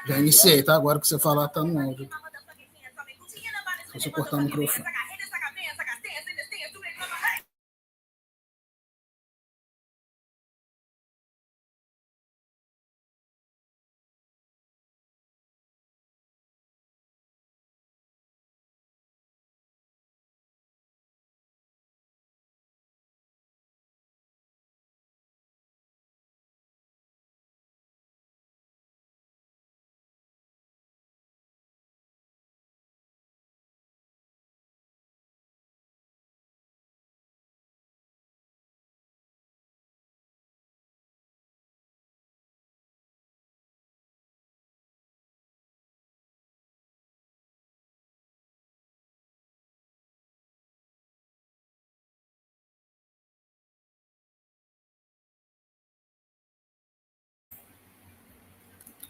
Já iniciei, tá? Agora que você falar, tá no áudio. Só se eu cortar o microfone.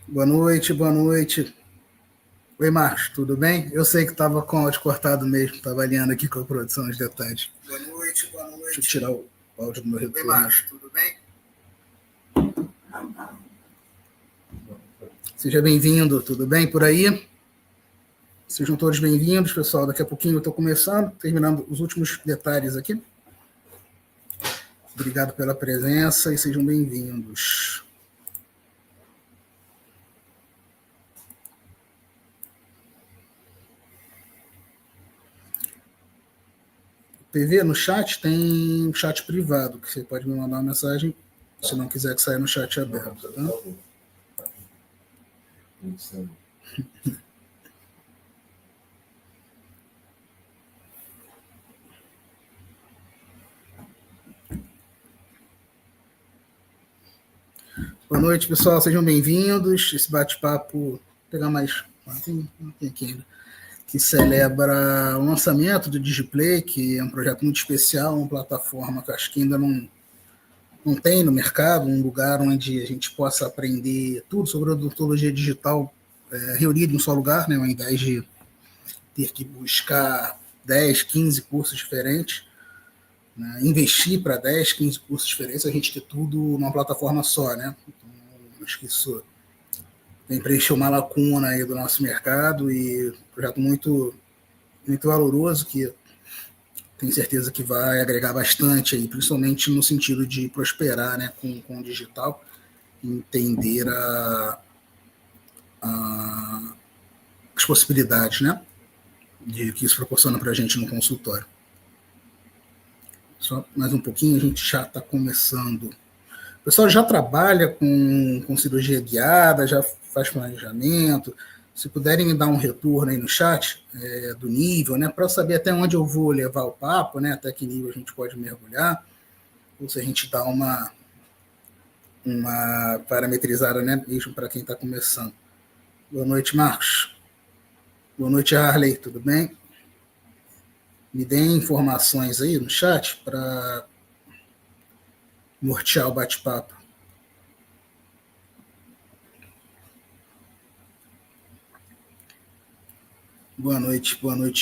Boa noite, boa noite. Oi, Marcos, tudo bem? Eu sei que estava com o áudio cortado mesmo, estava alinhando aqui com a produção os detalhes. Boa noite, boa noite. Deixa eu tirar o áudio do meu retorno. Oi, Marcos, tudo bem? Seja bem-vindo, tudo bem por aí? Sejam todos bem-vindos, pessoal. Daqui a pouquinho eu estou começando, terminando os últimos detalhes aqui. Obrigado pela presença e sejam bem-vindos. PV, no chat tem um chat privado, que você pode me mandar uma mensagem se não quiser que saia no chat aberto, tá? Boa noite, pessoal, sejam bem-vindos. Esse bate-papo, vou pegar mais aqui ainda, que celebra o lançamento do Digiplay, que é um projeto muito especial, uma plataforma que eu acho que ainda não tem no mercado, um lugar onde a gente possa aprender tudo sobre odontologia digital reunido em um só lugar, né, ao invés de ter que buscar 10, 15 cursos diferentes, né, investir para 10, 15 cursos diferentes, a gente ter tudo numa plataforma só, né? Então, acho que isso vem preencher uma lacuna aí do nosso mercado e um projeto muito, muito valoroso que tenho certeza que vai agregar bastante aí, principalmente no sentido de prosperar, né, com o digital, entender as possibilidades, né, de que isso proporciona para a gente no consultório. Só mais um pouquinho, a gente já está começando. O pessoal já trabalha com cirurgia guiada, já faz planejamento. Se puderem me dar um retorno aí no chat do nível, né, para eu saber até onde eu vou levar o papo, né, até que nível a gente pode mergulhar, ou se a gente dá uma parametrizada, né, mesmo para quem está começando. Boa noite, Marcos. Boa noite, Harley, tudo bem? Me deem informações aí no chat para nortear o bate-papo. Boa noite,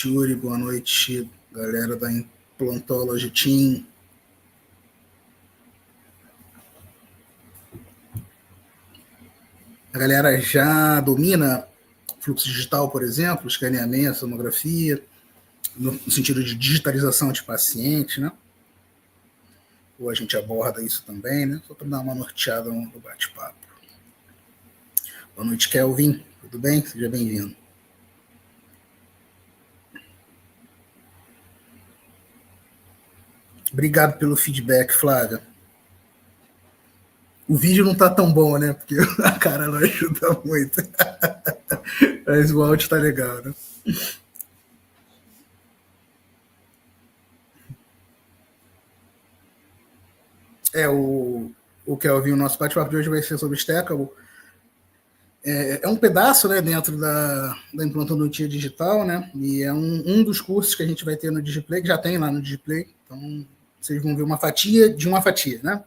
Yuri, boa noite, galera da Implantology Team. A galera já domina fluxo digital, por exemplo, escaneamento, tomografia, no sentido de digitalização de paciente, né? Ou a gente aborda isso também, né? Só para dar uma norteada no bate-papo. Boa noite, Kelvin. Tudo bem? Seja bem-vindo. Obrigado pelo feedback, Flávia. O vídeo não tá tão bom, né? Porque a cara não ajuda muito. Mas o áudio tá legal, né? O Kelvin, o nosso bate-papo de hoje vai ser sobre Stackable. É um pedaço, né, dentro da implantologia digital, né? E é um dos cursos que a gente vai ter no Digiplay, que já tem lá no Digiplay. Então, vocês vão ver uma fatia de uma fatia, né?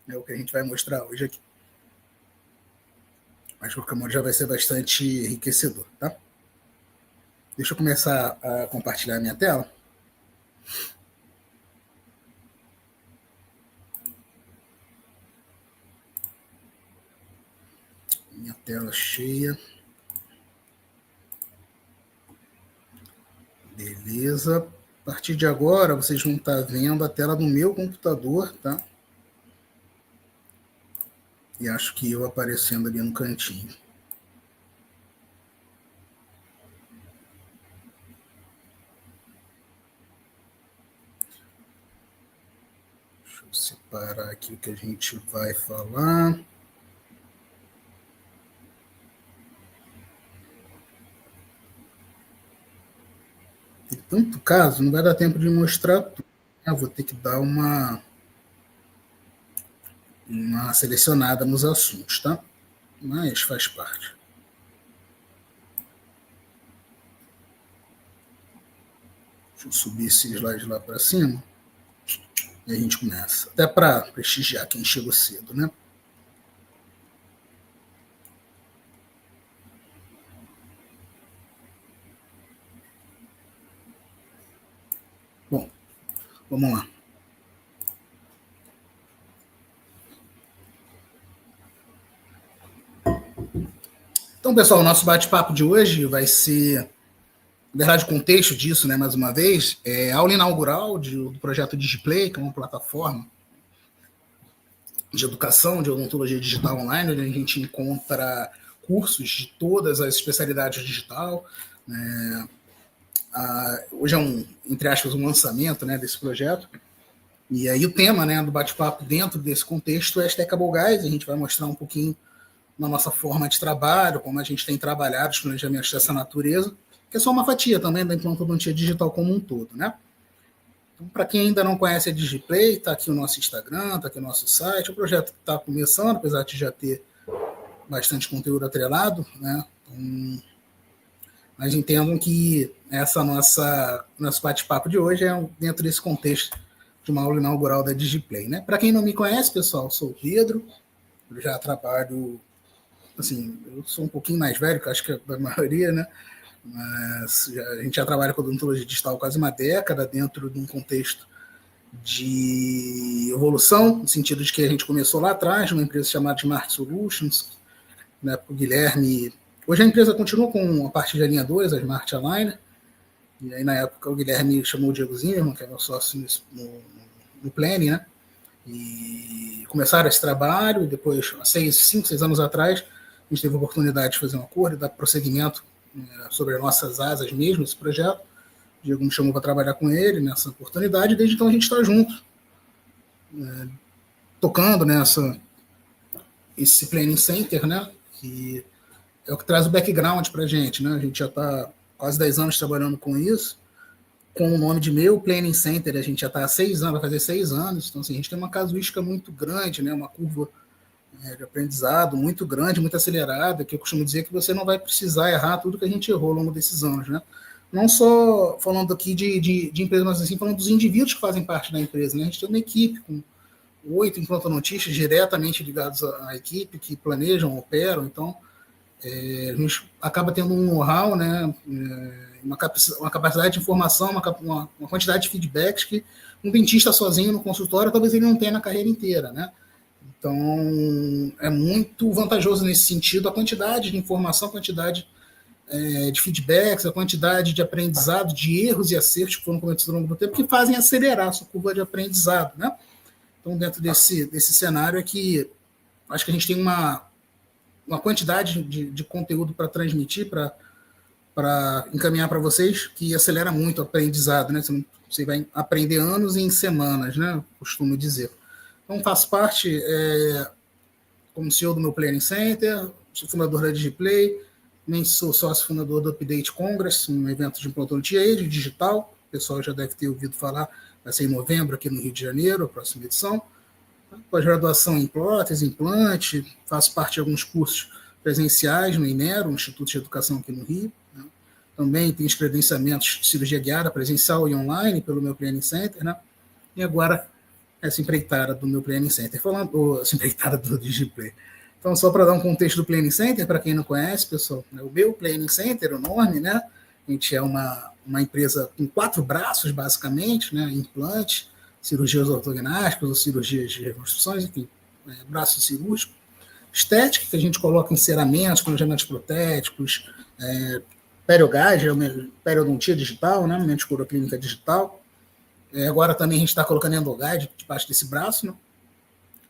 É o que a gente vai mostrar hoje aqui. Mas, de qualquer modo, já vai ser bastante enriquecedor, tá? Deixa eu começar a compartilhar a minha tela. Tela cheia. Beleza. A partir de agora, vocês vão estar vendo a tela do meu computador, tá? E acho que eu aparecendo ali no cantinho. Deixa eu separar aqui o que a gente vai falar. Tem tanto caso, não vai dar tempo de mostrar tudo. Eu vou ter que dar uma selecionada nos assuntos, tá? Mas faz parte. Deixa eu subir esse slide lá para cima e a gente começa. Até para prestigiar quem chegou cedo, né? Bom, vamos lá. Então, pessoal, o nosso bate-papo de hoje vai ser, na verdade, o contexto disso, né, mais uma vez, é a aula inaugural do projeto DigiPlay, que é uma plataforma de educação, de odontologia digital online, onde a gente encontra cursos de todas as especialidades digital. Hoje é entre aspas, um lançamento, né, desse projeto. E aí o tema, né, do bate-papo dentro desse contexto é Stackable Guys. A gente vai mostrar um pouquinho na nossa forma de trabalho, como a gente tem trabalhado os planejamentos dessa natureza, que é só uma fatia também da implantodontia digital como um todo, né? Então, para quem ainda não conhece a DigiPlay, está aqui o nosso Instagram, está aqui o nosso site, o projeto que está começando, apesar de já ter bastante conteúdo atrelado, né? Então, mas entendam que nosso bate-papo de hoje é dentro desse contexto de uma aula inaugural da DigiPlay, né? Para quem não me conhece, pessoal, sou o Pedro, eu já trabalho, assim, eu sou um pouquinho mais velho, que acho que é da maioria, né? Mas a gente já trabalha com odontologia digital há quase uma década, dentro de um contexto de evolução, no sentido de que a gente começou lá atrás, numa empresa chamada Smart Solutions, né? O Guilherme. Hoje a empresa continua com a parte de linha 2, a Smart Aligner, e aí na época o Guilherme chamou o Diego Zimmermann, que é meu sócio no Planning, né? E começaram esse trabalho, e depois, há 5, 6 anos atrás, a gente teve a oportunidade de fazer um acordo e dar prosseguimento sobre as nossas asas mesmo, esse projeto. O Diego me chamou para trabalhar com ele nessa oportunidade, e desde então a gente está junto, tocando esse Planning Center, né, que é o que traz o background para a gente, né? A gente já está quase 10 anos trabalhando com isso, com o nome de meu Planning Center, a gente já está há 6 anos, vai fazer 6 anos, então assim, a gente tem uma casuística muito grande, né, uma curva de aprendizado muito grande, muito acelerada, que eu costumo dizer que você não vai precisar errar tudo que a gente errou ao longo desses anos, né? Não só falando aqui de empresa, mas assim, falando dos indivíduos que fazem parte da empresa, né? A gente tem uma equipe com 8 implantodontistas diretamente ligados à equipe, que planejam, operam, então a gente acaba tendo um know-how, né? Uma capacidade de informação, uma quantidade de feedbacks que um dentista sozinho no consultório talvez ele não tenha na carreira inteira, né? Então, é muito vantajoso nesse sentido a quantidade de informação, a quantidade de feedbacks, a quantidade de aprendizado, de erros e acertos que foram cometidos ao longo do tempo, que fazem acelerar a sua curva de aprendizado, né? Então, dentro desse cenário é que acho que a gente tem uma quantidade de conteúdo para transmitir, para encaminhar para vocês, que acelera muito o aprendizado, né? Você vai aprender anos em semanas, né? Costumo dizer. Então, faço parte como CEO do meu Planning Center, sou fundador da DigiPlay, nem sou sócio fundador do Update Congress, um evento de implantologia de digital, o pessoal já deve ter ouvido falar, vai ser em novembro aqui no Rio de Janeiro, a próxima edição. Pós-graduação em prótese, implante, faço parte de alguns cursos presenciais no INERO, um Instituto de Educação aqui no Rio. Né? Também tenho os credenciamentos de cirurgia guiada presencial e online pelo meu Planning Center, né? E agora essa empreitada do meu Planning Center, essa empreitada do DigiPlay. Então, só para dar um contexto do Planning Center, para quem não conhece, pessoal, o meu Planning Center, o nome, né? A gente é uma empresa com 4 braços, basicamente, né? Implante, cirurgias ortognáticas ou cirurgias de reconstruções, enfim, braço cirúrgico. estética, que a gente coloca enceramentos, planejamentos protéticos, periogás, periodontia digital, né? Momento de cura clínica digital. Agora também a gente está colocando endogás debaixo desse braço, né?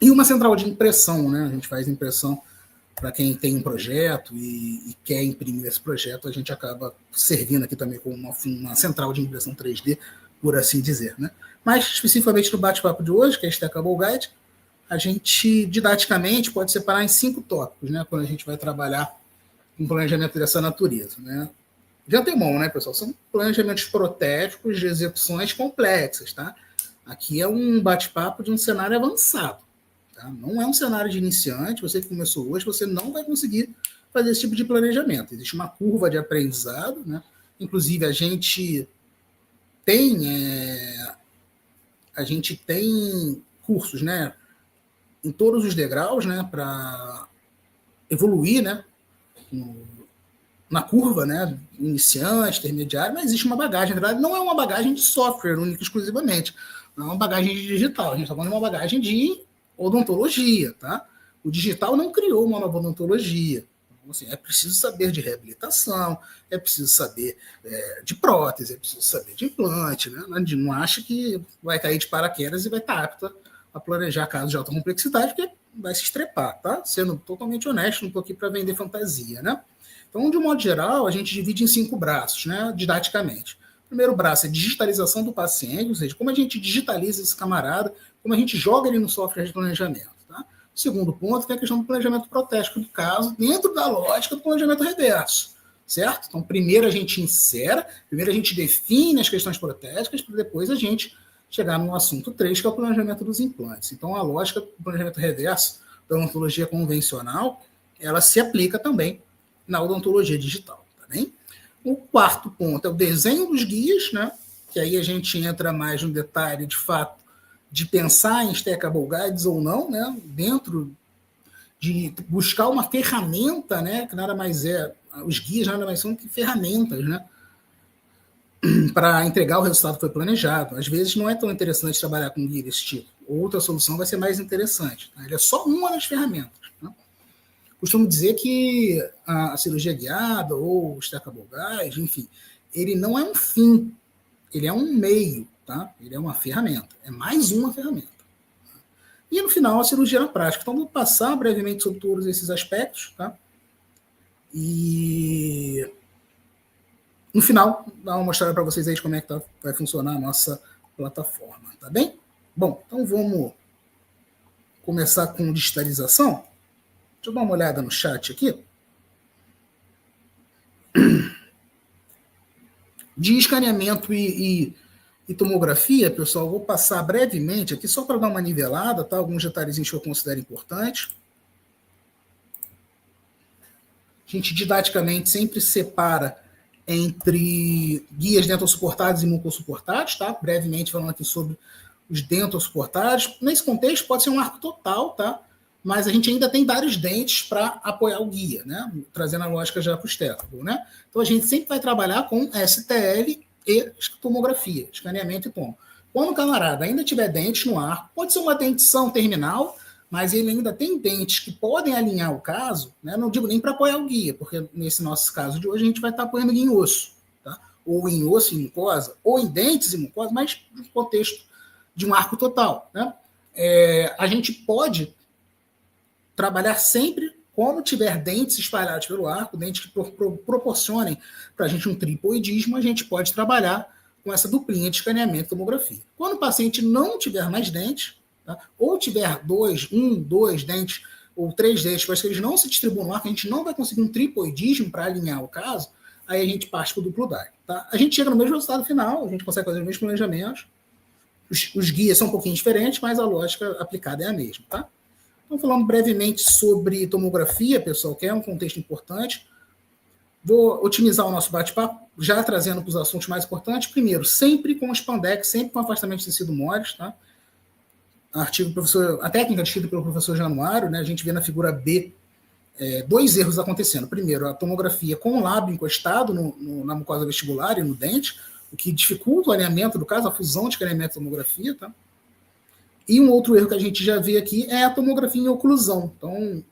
E uma central de impressão, né? A gente faz impressão para quem tem um projeto e quer imprimir esse projeto, a gente acaba servindo aqui também como uma central de impressão 3D, por assim dizer, né? Mas, especificamente no bate-papo de hoje, que é a Stackable Guide, a gente, didaticamente, pode separar em 5 tópicos, né? Quando a gente vai trabalhar com planejamento dessa natureza, né? De antemão, né, pessoal? São planejamentos protéticos de execuções complexas, tá? Aqui é um bate-papo de um cenário avançado. Tá? Não é um cenário de iniciante, você que começou hoje, você não vai conseguir fazer esse tipo de planejamento. Existe uma curva de aprendizado, né? Inclusive, a gente tem cursos, né, em todos os degraus, né, para evoluir, né, na curva, né, iniciante, intermediário, mas existe uma bagagem. Na verdade, não é uma bagagem de software única exclusivamente, não é uma bagagem de digital, a gente está falando de uma bagagem de odontologia, tá? O digital não criou uma nova odontologia. Então, assim, é preciso saber de reabilitação, é preciso saber de prótese, é preciso saber de implante, né? Não acha que vai cair de paraquedas e vai estar apta a planejar casos de alta complexidade, porque vai se estrepar, tá? Sendo totalmente honesto, não estou aqui para vender fantasia, né? Então, de um modo geral, a gente divide em 5 braços, né, didaticamente. O primeiro braço é digitalização do paciente, ou seja, como a gente digitaliza esse camarada, como a gente joga ele no software de planejamento. Tá? O segundo ponto é a questão do planejamento protético do caso, dentro da lógica do planejamento reverso, certo? Então, primeiro a gente insera, primeiro a gente define as questões protéticas, para depois a gente chegar no assunto 3, que é o planejamento dos implantes. Então, a lógica do planejamento reverso da odontologia convencional, ela se aplica também na odontologia digital, tá bem? O quarto ponto é o desenho dos guias, né? Que aí a gente entra mais no detalhe, de fato, de pensar em stackable guides ou não, né? Dentro de buscar uma ferramenta, né? Que nada mais é, os guias nada mais são que ferramentas, né? Para entregar o resultado que foi planejado. Às vezes não é tão interessante trabalhar com guia desse tipo. Outra solução vai ser mais interessante. Tá? Ele é só uma das ferramentas. Né? Costumo dizer que a cirurgia guiada ou o stackable guide, enfim, ele não é um fim, ele é um meio, tá? Ele é uma ferramenta, é mais uma ferramenta. E no final, a cirurgia na prática. Então, vou passar brevemente sobre todos esses aspectos, tá? E no final, dar uma mostrada para vocês aí de como é que vai funcionar a nossa plataforma, tá bem? Bom, então vamos começar com digitalização. Deixa eu dar uma olhada no chat aqui. De escaneamento e tomografia, pessoal, vou passar brevemente aqui, só para dar uma nivelada, tá? Alguns detalhezinhos que eu considero importantes. A gente, didaticamente, sempre separa entre guias dentosuportados e mucosuportados, tá? Brevemente falando aqui sobre os dentosuportados. Nesse contexto, pode ser um arco total, tá? Mas a gente ainda tem vários dentes para apoiar o guia, né? Trazendo a lógica já para o estético, né? Então, a gente sempre vai trabalhar com STL e tomografia, escaneamento e tomo. Quando o camarada ainda tiver dentes no arco, pode ser uma dentição terminal, mas ele ainda tem dentes que podem alinhar o caso, né? Não digo nem para apoiar o guia, porque nesse nosso caso de hoje a gente vai estar apoiando em osso, tá? Ou em osso e mucosa, ou em dentes e mucosa, mas no contexto de um arco total, né? A gente pode trabalhar sempre quando tiver dentes espalhados pelo arco, dentes que proporcionem para a gente um tripoidismo, a gente pode trabalhar com essa duplinha de escaneamento e tomografia. Quando o paciente não tiver mais dentes, tá? Ou tiver dois dentes ou 3 dentes, mas que eles não se distribuam no arco, a gente não vai conseguir um tripoidismo para alinhar o caso, aí a gente parte para o duplo DAI. Tá? A gente chega no mesmo resultado final, a gente consegue fazer os mesmos planejamentos, os guias são um pouquinho diferentes, mas a lógica aplicada é a mesma. Tá? Então, falando brevemente sobre tomografia, pessoal, que é um contexto importante, vou otimizar o nosso bate-papo, já trazendo para os assuntos mais importantes. Primeiro, sempre com spandex, sempre com afastamento de tecido mores, tá? A técnica descrita pelo professor Januário, né? A gente vê na figura B 2 erros acontecendo. Primeiro, a tomografia com o lábio encostado na mucosa vestibular e no dente, o que dificulta o alinhamento do caso, a fusão de escaneamento e tomografia, tá? E um outro erro que a gente já vê aqui é a tomografia em oclusão. Então,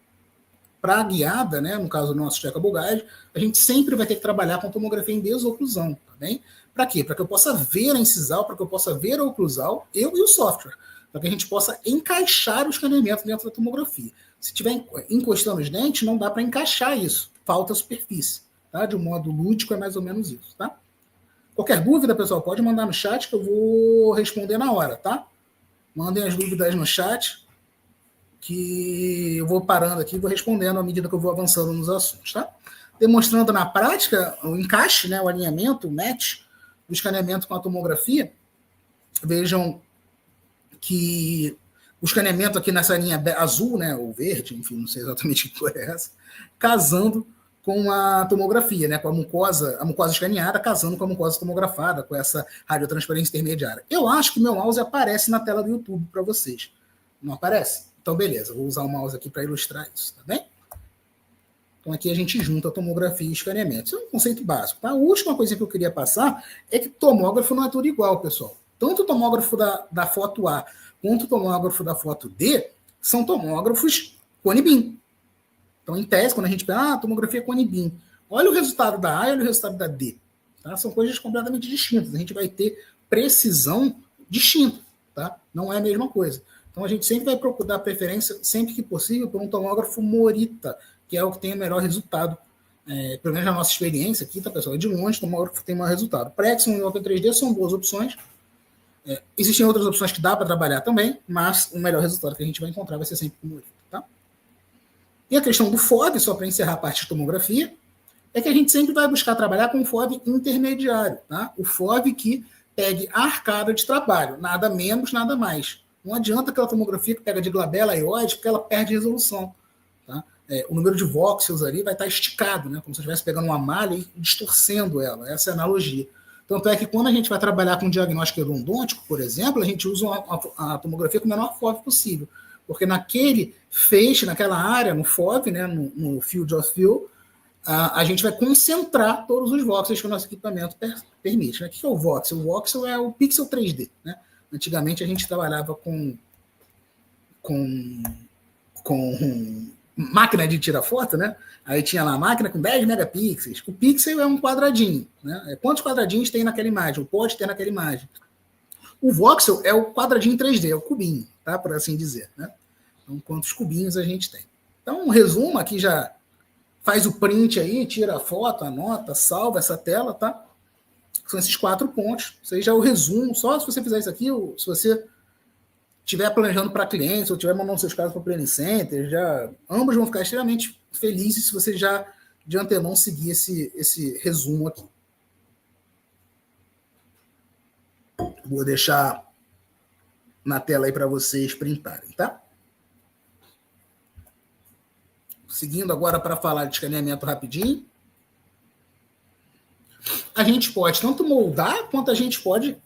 para a guiada, né, no caso do nosso checkable guide, a gente sempre vai ter que trabalhar com tomografia em desoclusão, tá bem? Para quê? Para que eu possa ver a incisal, para que eu possa ver a oclusal, eu e o software, para que a gente possa encaixar o escaneamento dentro da tomografia. Se estiver encostando os dentes, não dá para encaixar isso, falta superfície, tá? De um modo lúdico é mais ou menos isso, tá? Qualquer dúvida, pessoal, pode mandar no chat que eu vou responder na hora, tá? Mandem as dúvidas no chat, que eu vou parando aqui e vou respondendo à medida que eu vou avançando nos assuntos, tá? Demonstrando na prática o encaixe, né, o alinhamento, o match do escaneamento com a tomografia. Vejam que o escaneamento aqui nessa linha azul, né, ou verde, enfim, não sei exatamente que cor é essa, casando com a tomografia, né, com a mucosa escaneada, casando com a mucosa tomografada, com essa radiotransparência intermediária. Eu acho que meu mouse aparece na tela do YouTube para vocês. Não aparece? Então, beleza, vou usar o mouse aqui para ilustrar isso, tá bem? Então, aqui a gente junta a tomografia e escaneamento. Isso é um conceito básico, tá? A última coisa que eu queria passar é que tomógrafo não é tudo igual, pessoal. Tanto o tomógrafo da foto A quanto o tomógrafo da foto D são tomógrafos cone beam. Então, em tese, quando a gente pensa, tomografia cone beam, olha o resultado da A e olha o resultado da D. Tá? São coisas completamente distintas. A gente vai ter precisão distinta, tá? Não é a mesma coisa. Então, a gente sempre vai procurar preferência, sempre que possível, por um tomógrafo Morita, que é o que tem o melhor resultado. Pelo menos na nossa experiência aqui, tá, pessoal? De longe, o tomógrafo tem o maior resultado. Prexon e Open 3D são boas opções. Existem outras opções que dá para trabalhar também, mas o melhor resultado que a gente vai encontrar vai ser sempre com o Morita, tá? E a questão do FOV, só para encerrar a parte de tomografia, é que a gente sempre vai buscar trabalhar com o FOV intermediário, tá? O FOV que pegue a arcada de trabalho, nada menos, nada mais. Não adianta aquela tomografia que pega de glabela aioide, porque ela perde resolução. Tá? O número de voxels ali vai estar esticado, né? Como se eu estivesse pegando uma malha e distorcendo ela. Essa é a analogia. Tanto é que quando a gente vai trabalhar com diagnóstico endodôntico, por exemplo, a gente usa a tomografia com o menor FOV possível. Porque naquele feixe, naquela área, no FOV, né, no field of view, a gente vai concentrar todos os voxels que o nosso equipamento permite. Né? O que é o voxel? O voxel é o pixel 3D, né? Antigamente a gente trabalhava com máquina de tirar foto, né? Aí tinha lá a máquina com 10 megapixels. O pixel é um quadradinho, né? Quantos quadradinhos tem naquela imagem? Ou pode ter naquela imagem? O voxel é o quadradinho 3D, é o cubinho, tá? Por assim dizer, né? Então, quantos cubinhos a gente tem? Então, um resumo aqui já faz o print aí, tira a foto, anota, salva essa tela, tá? São esses 4 pontos. Isso aí já é o resumo. Só se você fizer isso aqui, ou se você estiver planejando para clientes, ou estiver mandando seus casos para o Planning Center, ambos vão ficar extremamente felizes se você já, de antemão, seguir esse resumo aqui. Vou deixar na tela aí para vocês printarem, tá? Seguindo agora para falar de escaneamento rapidinho. A gente pode tanto moldar quanto a gente pode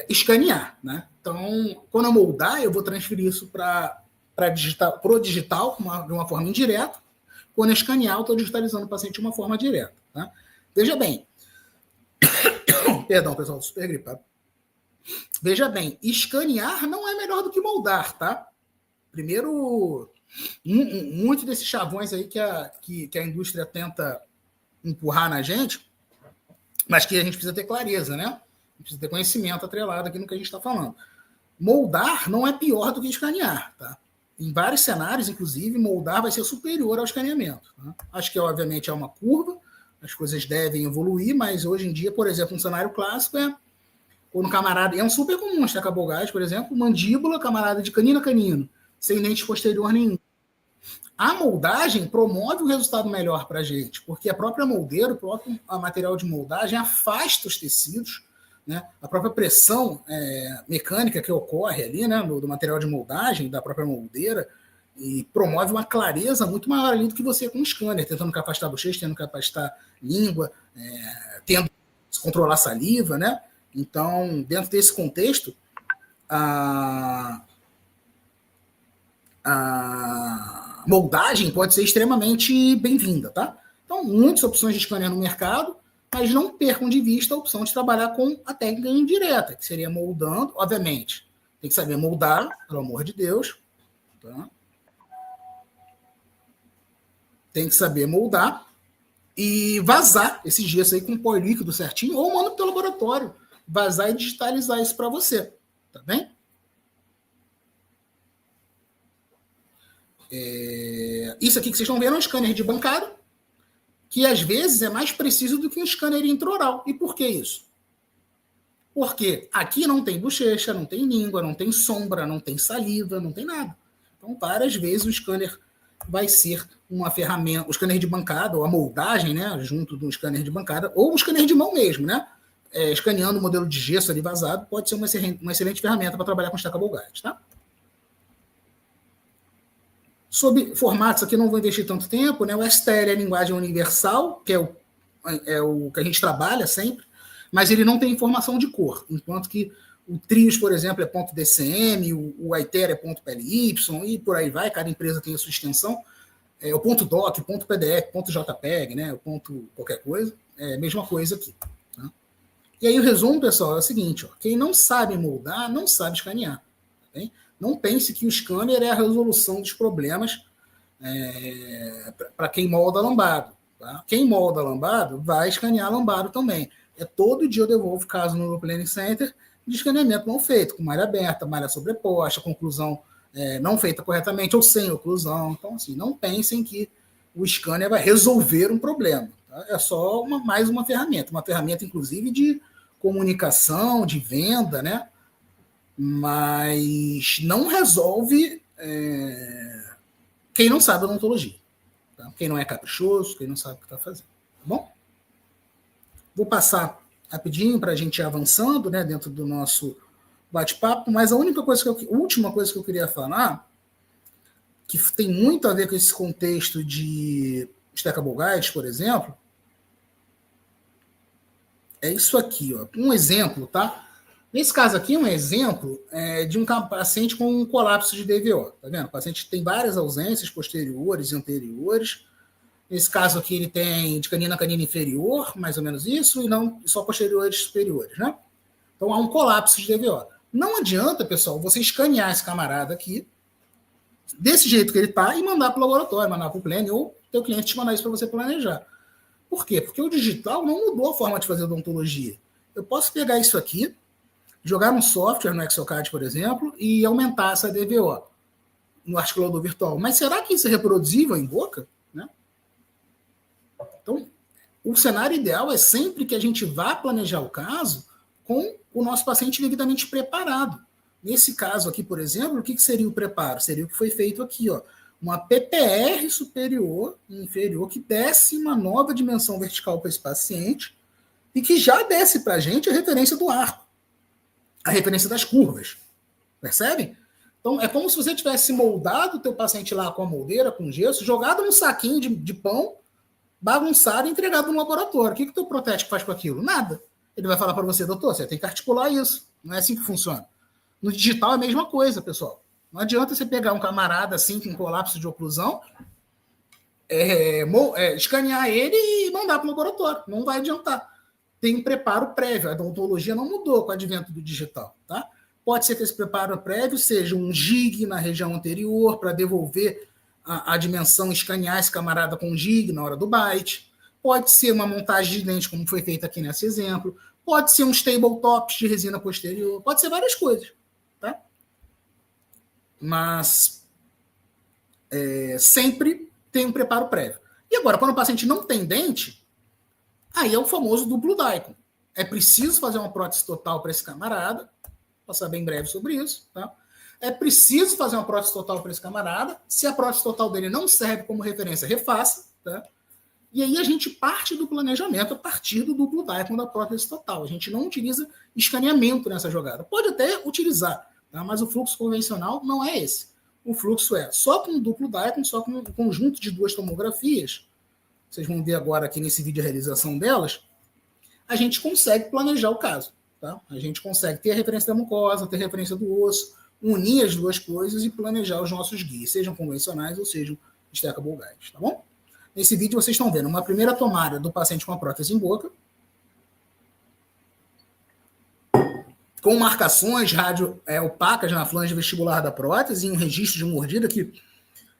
escanear, né? Então, quando eu moldar, eu vou transferir isso para o digital de uma forma indireta. Quando eu escanear, eu estou digitalizando o paciente de uma forma direta. Tá? Veja bem. Perdão, pessoal, super gripado. Veja bem, escanear não é melhor do que moldar, tá? Primeiro, muitos desses chavões aí que a indústria tenta empurrar na gente, mas que a gente precisa ter clareza, né? Precisa ter conhecimento atrelado aqui no que a gente está falando. Moldar não é pior do que escanear, tá? Em vários cenários, inclusive, moldar vai ser superior ao escaneamento. Tá? Acho que, obviamente, é uma curva, as coisas devem evoluir, mas hoje em dia, por exemplo, um cenário clássico quando o camarada... É um super comum, checkable guide, por exemplo, mandíbula, camarada de canino a canino, sem dente posterior nenhum. A moldagem promove um resultado melhor para a gente, porque a própria moldeira, o próprio material de moldagem afasta os tecidos, né? A própria pressão mecânica que ocorre ali, né, do material de moldagem, da própria moldeira, e promove uma clareza muito maior ali do que você com um scanner, tentando afastar a bochecha, tendo que afastar língua, tendo que controlar a saliva, né? Então, dentro desse contexto, a moldagem pode ser extremamente bem-vinda, tá? Então, muitas opções de scanner no mercado, mas não percam de vista a opção de trabalhar com a técnica indireta, que seria moldando, obviamente. Tem que saber moldar, pelo amor de Deus. Tá? tem que saber moldar e vazar esse gesso aí com pó líquido certinho, ou manda para o laboratório, vazar e digitalizar isso para você, tá bem? Isso aqui que vocês estão vendo é um scanner de bancada, que às vezes é mais preciso do que um scanner intraoral. E por que isso? Porque aqui não tem bochecha, não tem língua, não tem sombra, não tem saliva, não tem nada. Então, várias vezes o scanner vai ser uma ferramenta, o scanner de bancada, ou a moldagem, né, junto do scanner de bancada, ou o scanner de mão mesmo, né, escaneando o modelo de gesso ali vazado, pode ser uma excelente ferramenta para trabalhar com stackable guide, tá? Sobre formatos, aqui não vou investir tanto tempo, né, o STL é a linguagem universal, que é o que a gente trabalha sempre, mas ele não tem informação de cor, enquanto que o Trios, por exemplo, é ponto .dcm, o ITER é ponto .ply, e por aí vai, cada empresa tem a sua extensão. O ponto .doc, ponto .pdf, ponto .jpeg, né, o ponto qualquer coisa, é a mesma coisa aqui. Tá? E aí o resumo, pessoal, é o seguinte, ó, quem não sabe moldar, não sabe escanear. Tá bem? Não pense que o scanner é a resolução dos problemas para quem molda lambado. Tá? Quem molda lambado vai escanear lambado também. Todo dia eu devolvo caso no Planning Center de escaneamento não feito, com malha aberta, malha sobreposta, conclusão não feita corretamente ou sem oclusão. Então, assim, não pensem que o scanner vai resolver um problema. Tá? É só mais uma ferramenta, inclusive, de comunicação, de venda, né? Mas não resolve quem não sabe odontologia. Tá? Quem não é caprichoso, quem não sabe o que está fazendo. Tá bom? Vou passar rapidinho para a gente ir avançando, né, dentro do nosso bate-papo, mas a última coisa que eu queria falar, que tem muito a ver com esse contexto de stackable guides, por exemplo, é isso aqui, ó, um exemplo, tá? Nesse caso aqui, um exemplo de um paciente com um colapso de DVO, tá vendo? O paciente tem várias ausências posteriores e anteriores. Nesse caso aqui, ele tem de canina a canina inferior, mais ou menos isso, e não só posteriores e superiores, né? Então, há um colapso de DVO. Não adianta, pessoal, você escanear esse camarada aqui, desse jeito que ele está, e mandar para o laboratório, mandar para o plane, ou teu cliente te mandar isso para você planejar. Por quê? Porque o digital não mudou a forma de fazer odontologia. Eu posso pegar isso aqui, jogar um software no Excelcad, por exemplo, e aumentar essa DVO no articulador virtual. Mas será que isso é reproduzível em boca? Né? Então, o cenário ideal é sempre que a gente vá planejar o caso com o nosso paciente devidamente preparado. Nesse caso aqui, por exemplo, o que seria o preparo? Seria o que foi feito aqui, ó, uma PPR superior e inferior que desse uma nova dimensão vertical para esse paciente e que já desse para a gente a referência do arco, a referência das curvas. Percebe? Então, é como se você tivesse moldado o teu paciente lá com a moldeira, com gesso, jogado num saquinho de pão, bagunçado e entregado no laboratório. O que o teu protético faz com aquilo? Nada. Ele vai falar para você, doutor, você tem que articular isso. Não é assim que funciona. No digital é a mesma coisa, pessoal. Não adianta você pegar um camarada assim com colapso de oclusão, escanear ele e mandar para o laboratório. Não vai adiantar. Tem um preparo prévio. A odontologia não mudou com o advento do digital. Tá? Pode ser que esse preparo prévio seja um jig na região anterior para devolver a dimensão, escanear esse camarada com jig na hora do byte. Pode ser uma montagem de dente, como foi feita aqui nesse exemplo. Pode ser uns tabletops de resina posterior. Pode ser várias coisas. Tá? Mas sempre tem um preparo prévio. E agora, quando o paciente não tem dente, aí é o famoso duplo Daikon. É preciso fazer uma prótese total para esse camarada. Vou passar bem breve sobre isso. Tá? É preciso fazer uma prótese total para esse camarada. Se a prótese total dele não serve como referência, refaça. Tá? E aí a gente parte do planejamento a partir do duplo Daikon da prótese total. A gente não utiliza escaneamento nessa jogada. Pode até utilizar, tá? Mas o fluxo convencional não é esse. O fluxo é só com o duplo Daikon, só com um conjunto de duas tomografias. Vocês vão ver agora aqui nesse vídeo a realização delas. A gente consegue planejar o caso. Tá? A gente consegue ter a referência da mucosa, ter a referência do osso, unir as duas coisas e planejar os nossos guias, sejam convencionais ou sejam stackable guides, tá bom? Nesse vídeo vocês estão vendo uma primeira tomada do paciente com a prótese em boca, com marcações opacas na flange vestibular da prótese e um registro de mordida que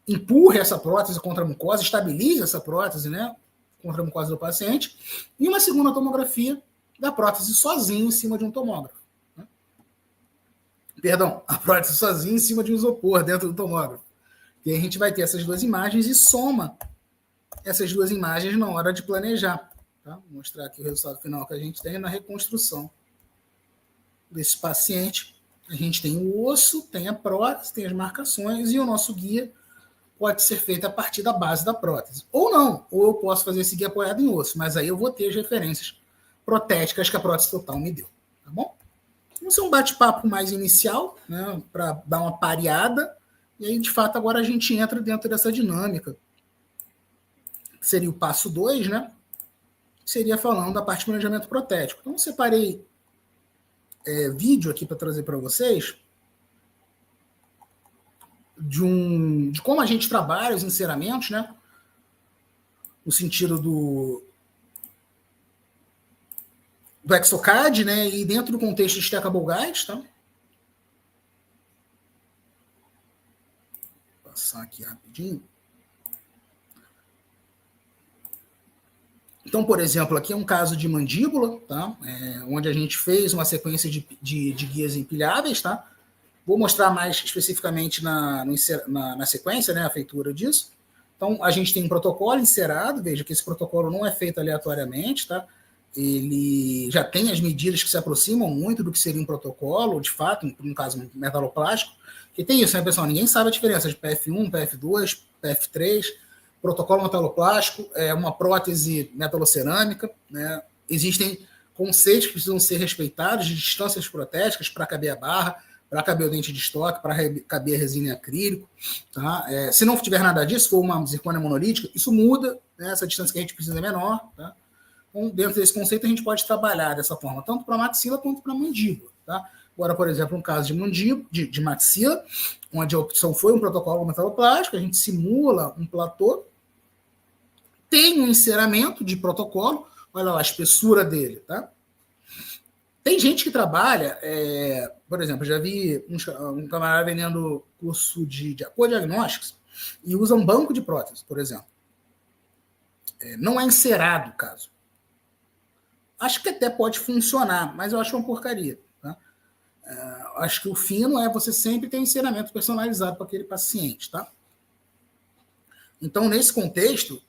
empurre essa prótese contra a mucosa, estabilize essa prótese, né, contra a mucosa do paciente, e uma segunda tomografia da prótese sozinha em cima de um tomógrafo. Né? Perdão, a prótese sozinha em cima de um isopor dentro do tomógrafo. E aí a gente vai ter essas duas imagens e soma essas duas imagens na hora de planejar. Tá? Vou mostrar aqui o resultado final que a gente tem na reconstrução desse paciente. A gente tem o osso, tem a prótese, tem as marcações, e o nosso guia pode ser feito a partir da base da prótese. Ou não, ou eu posso fazer esse guia apoiado em osso, mas aí eu vou ter as referências protéticas que a prótese total me deu. Tá bom? Vamos ser um bate-papo mais inicial, né, para dar uma pareada, e aí, de fato, agora a gente entra dentro dessa dinâmica. Seria o passo 2, né? Seria falando da parte de planejamento protético. Então, eu separei vídeo aqui para trazer para vocês de como a gente trabalha os enceramentos, né? No sentido do Exocad, né? E dentro do contexto de Stackable Guides, tá? Vou passar aqui rapidinho. Então, por exemplo, aqui é um caso de mandíbula, tá? Onde a gente fez uma sequência de guias empilháveis, tá? Vou mostrar mais especificamente na sequência, né, a feitura disso. Então, a gente tem um protocolo encerado, veja que esse protocolo não é feito aleatoriamente, tá? Ele já tem as medidas que se aproximam muito do que seria um protocolo, de fato, no caso metaloplástico, que tem isso, né, pessoal? Ninguém sabe a diferença de PF1, PF2, PF3, protocolo metaloplástico, uma prótese metalocerâmica, né? Existem conceitos que precisam ser respeitados de distâncias protéticas para caber a barra, para caber o dente de estoque, para caber a resina em acrílico. Tá? Se não tiver nada disso, for uma zircônia monolítica, isso muda, né? Essa distância que a gente precisa é menor. Tá? Então, dentro desse conceito, a gente pode trabalhar dessa forma, tanto para maxila quanto para mandíbula. Tá? Agora, por exemplo, um caso de mandíbula, de maxila, onde a opção foi um protocolo metaloplástico, a gente simula um platô, tem um enceramento de protocolo, olha lá a espessura dele, tá? Tem gente que trabalha, por exemplo, eu já vi um camarada vendendo curso de acodiagnósticos e usa um banco de prótese, por exemplo. Não é encerado o caso. Acho que até pode funcionar, mas eu acho uma porcaria. Tá? Acho que o fino é você sempre ter enceramento personalizado para aquele paciente. Tá? Então, nesse contexto,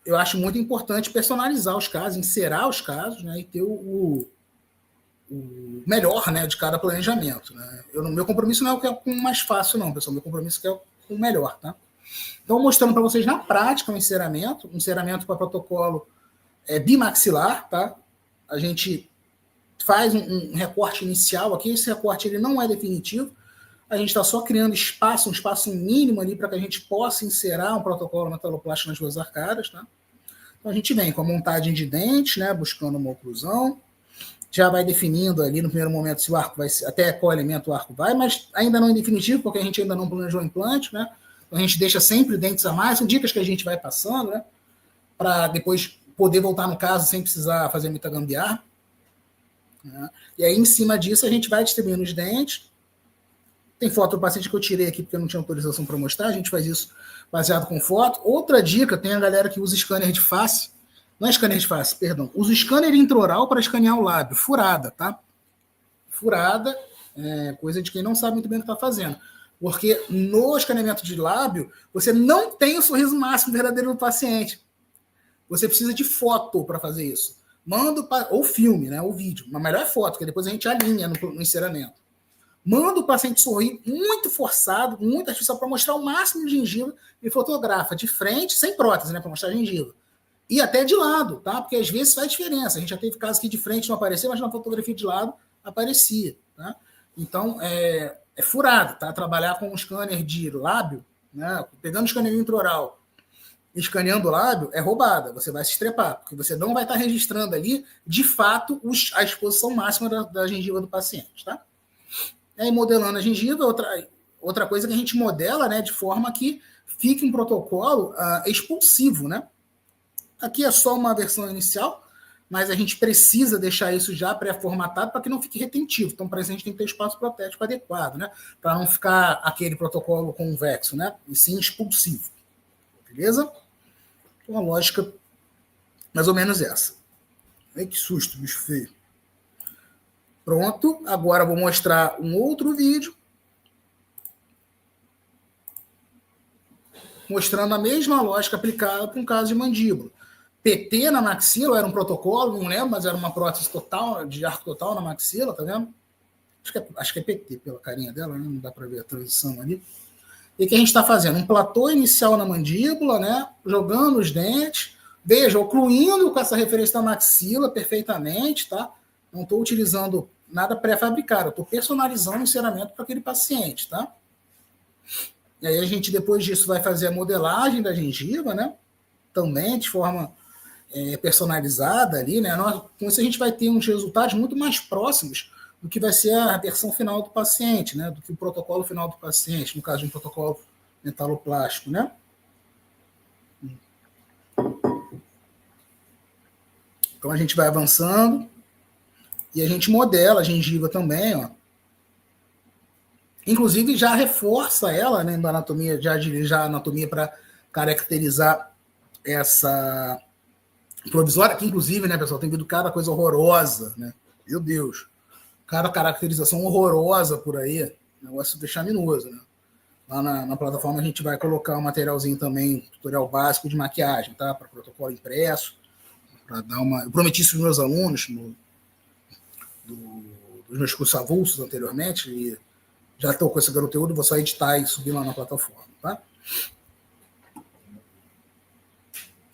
eu acho muito importante personalizar os casos, encerar os casos, né, e ter o melhor, né, de cada planejamento. Né? Meu compromisso não é o que é com o mais fácil, não, pessoal. Meu compromisso é com o melhor. Tá? Então, mostrando para vocês na prática um enceramento para protocolo bimaxilar. Tá? A gente faz um recorte inicial aqui. Esse recorte ele não é definitivo. A gente está só criando um espaço mínimo ali para que a gente possa inserar um protocolo metaloplástico nas duas arcadas. Tá? Então, a gente vem com a montagem de dente, né, buscando uma oclusão. Já vai definindo ali no primeiro momento se o arco vai ser, até qual elemento o arco vai, mas ainda não é definitivo, porque a gente ainda não planejou o implante, né? Então a gente deixa sempre dentes a mais, são dicas que a gente vai passando, né? Para depois poder voltar no caso sem precisar fazer muita gambiarra. Né? E aí, em cima disso, a gente vai distribuindo os dentes. Tem foto do paciente que eu tirei aqui porque eu não tinha autorização para mostrar, a gente faz isso baseado com foto. Outra dica, tem a galera que usa scanner de face. Não é scanner de face, perdão. Usa o scanner intraoral para escanear o lábio. Furada, tá? Furada é coisa de quem não sabe muito bem o que está fazendo. Porque no escaneamento de lábio, você não tem o sorriso máximo verdadeiro do paciente. Você precisa de foto para fazer isso. Ou filme, né? Ou vídeo. Mas melhor é foto, porque depois a gente alinha no enceramento. Manda o paciente sorrir muito forçado, muito artificial, para mostrar o máximo de gengiva e fotografa de frente, sem prótese, né? Para mostrar a gengiva. E até de lado, tá? Porque às vezes faz diferença. A gente já teve casos que de frente não aparecia, mas na fotografia de lado aparecia, tá? Então, é furado, tá? Trabalhar com um scanner de lábio, né? Pegando o scanner intraoral e escaneando o lábio é roubada. Você vai se estrepar, porque você não vai estar registrando ali, de fato, a exposição máxima da gengiva do paciente, tá? E aí, modelando a gengiva, outra coisa que a gente modela, né? De forma que fique um protocolo expulsivo, né? Aqui é só uma versão inicial. mas a gente precisa deixar isso já pré-formatado para que não fique retentivo. Então, para isso, a gente tem que ter espaço protético adequado, né? Para não ficar aquele protocolo convexo, né? E sim expulsivo. Beleza? Então, a lógica mais ou menos essa. Ai, que susto, bicho feio. Pronto, agora vou mostrar um outro vídeo mostrando a mesma lógica aplicada para um caso de mandíbula. PT na maxila era um protocolo, não lembro, mas era uma prótese total, de arco total na maxila, tá vendo? Acho que é PT pela carinha dela, né? Não dá para ver a transição ali. E o que a gente está fazendo? Um platô inicial na mandíbula, né? Jogando os dentes, veja, ocluindo com essa referência da maxila perfeitamente, tá? Não estou utilizando nada pré-fabricado, estou personalizando o enceramento para aquele paciente, tá? E aí a gente, depois disso, vai fazer a modelagem da gengiva, né? Também de forma personalizada ali, né? Com isso a gente vai ter uns resultados muito mais próximos do que vai ser a versão final do paciente, né? Do que o protocolo final do paciente, no caso de um protocolo metaloplástico, né? Então a gente vai avançando e a gente modela a gengiva também, ó. Inclusive já reforça ela, né, da anatomia, já a anatomia para caracterizar essa provisória, que inclusive, né, pessoal, tem vindo cada coisa horrorosa, né? Meu Deus. Cada caracterização horrorosa por aí, negócio vexaminoso, né? Lá na plataforma a gente vai colocar um materialzinho também, tutorial básico de maquiagem, tá? Para protocolo impresso, para dar uma... Eu prometi isso para os meus alunos dos meus cursos avulsos anteriormente, e já estou com esse conteúdo, vou só editar e subir lá na plataforma, tá?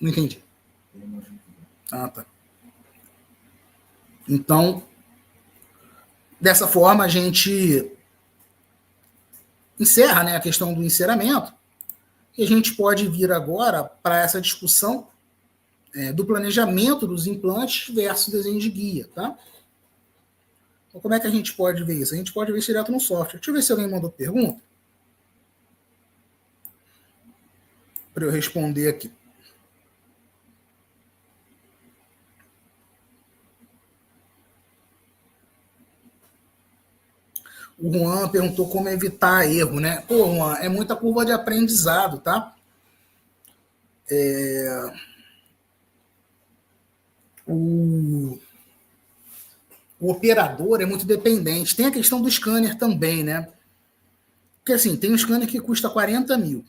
Não entendi. Ah, tá. Então, dessa forma, a gente encerra, né, a questão do enceramento, e a gente pode vir agora para essa discussão do planejamento dos implantes versus desenho de guia, tá? Então, como é que a gente pode ver isso? A gente pode ver isso direto no software. Deixa eu ver se alguém mandou pergunta para eu responder aqui. O Juan perguntou como evitar erro, né? Pô, Juan, é muita curva de aprendizado, tá? O operador é muito dependente. Tem a questão do scanner também, né? Porque assim, tem um scanner que custa 40 mil.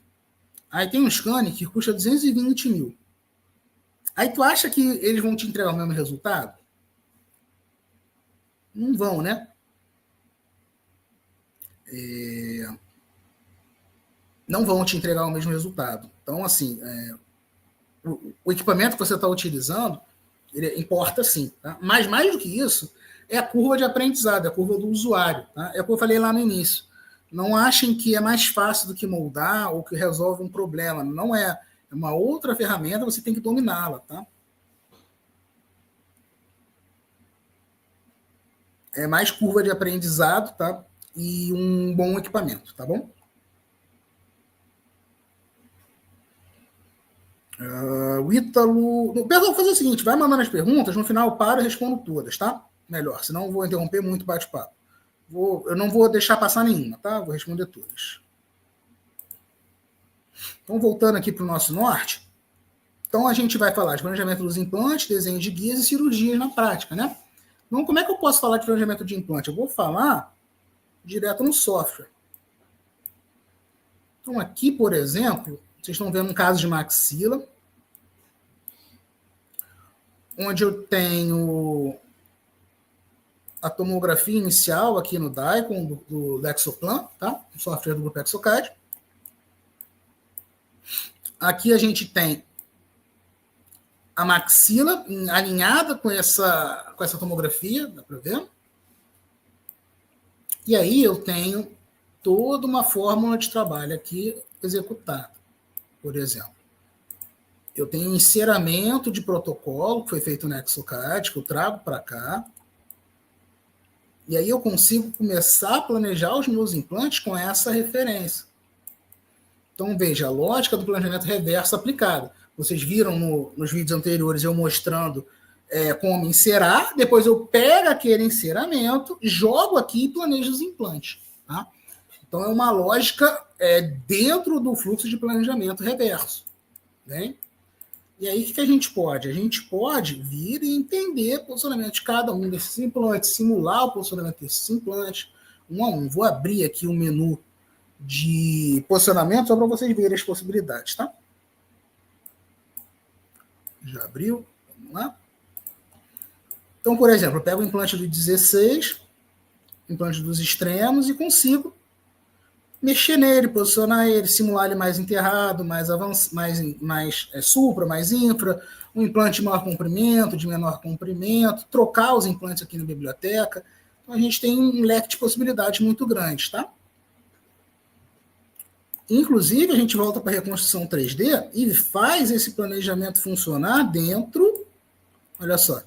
Aí tem um scanner que custa 220 mil. Aí tu acha que eles vão te entregar o mesmo resultado? Não vão, né? Não vão te entregar o mesmo resultado. Então, assim, o equipamento que você está utilizando, ele importa sim. Tá? Mas mais do que isso, é a curva de aprendizado, é a curva do usuário. Tá? É o que eu falei lá no início. Não achem que é mais fácil do que moldar ou que resolve um problema. Não é. É uma outra ferramenta, você tem que dominá-la. Tá? É mais curva de aprendizado, tá? E um bom equipamento, tá bom? O Ítalo... Pessoal, vou fazer o seguinte, vai mandando as perguntas, no final eu paro e respondo todas, tá? Melhor, senão eu vou interromper muito o bate-papo. Eu não vou deixar passar nenhuma, tá? Vou responder todas. Então, voltando aqui para o nosso norte, então a gente vai falar de planejamento dos implantes, desenho de guias e cirurgias na prática, né? Então, como é que eu posso falar de planejamento de implante? Eu vou falar direto no software. Então, aqui, por exemplo, vocês estão vendo um caso de maxila, onde eu tenho a tomografia inicial aqui no Daikon, do Lexoplan, tá? O software do grupo Exocad. Aqui a gente tem a maxila alinhada com essa tomografia, dá para ver? E aí eu tenho toda uma fórmula de trabalho aqui executada, por exemplo. Eu tenho um enceramento de protocolo que foi feito no Exocad, que eu trago para cá. E aí eu consigo começar a planejar os meus implantes com essa referência. Então, veja, a lógica do planejamento reverso aplicada. Vocês viram nos vídeos anteriores eu mostrando como encerar, depois eu pego aquele enceramento, jogo aqui e planejo os implantes. Tá? Então, é uma lógica dentro do fluxo de planejamento reverso. Né? E aí, o que a gente pode? A gente pode vir e entender o posicionamento de cada um desses implantes, simular o posicionamento desses implantes, um a um. Vou abrir aqui o menu de posicionamento só para vocês verem as possibilidades, tá? Já abriu? Vamos lá. Então, por exemplo, eu pego o implante do 16, implante dos extremos e consigo mexer nele, posicionar ele, simular ele mais enterrado, mais avançado, mais supra, mais infra, um implante de maior comprimento, de menor comprimento, trocar os implantes aqui na biblioteca. Então, a gente tem um leque de possibilidades muito grande, tá? Inclusive, a gente volta para a reconstrução 3D e faz esse planejamento funcionar dentro, olha só,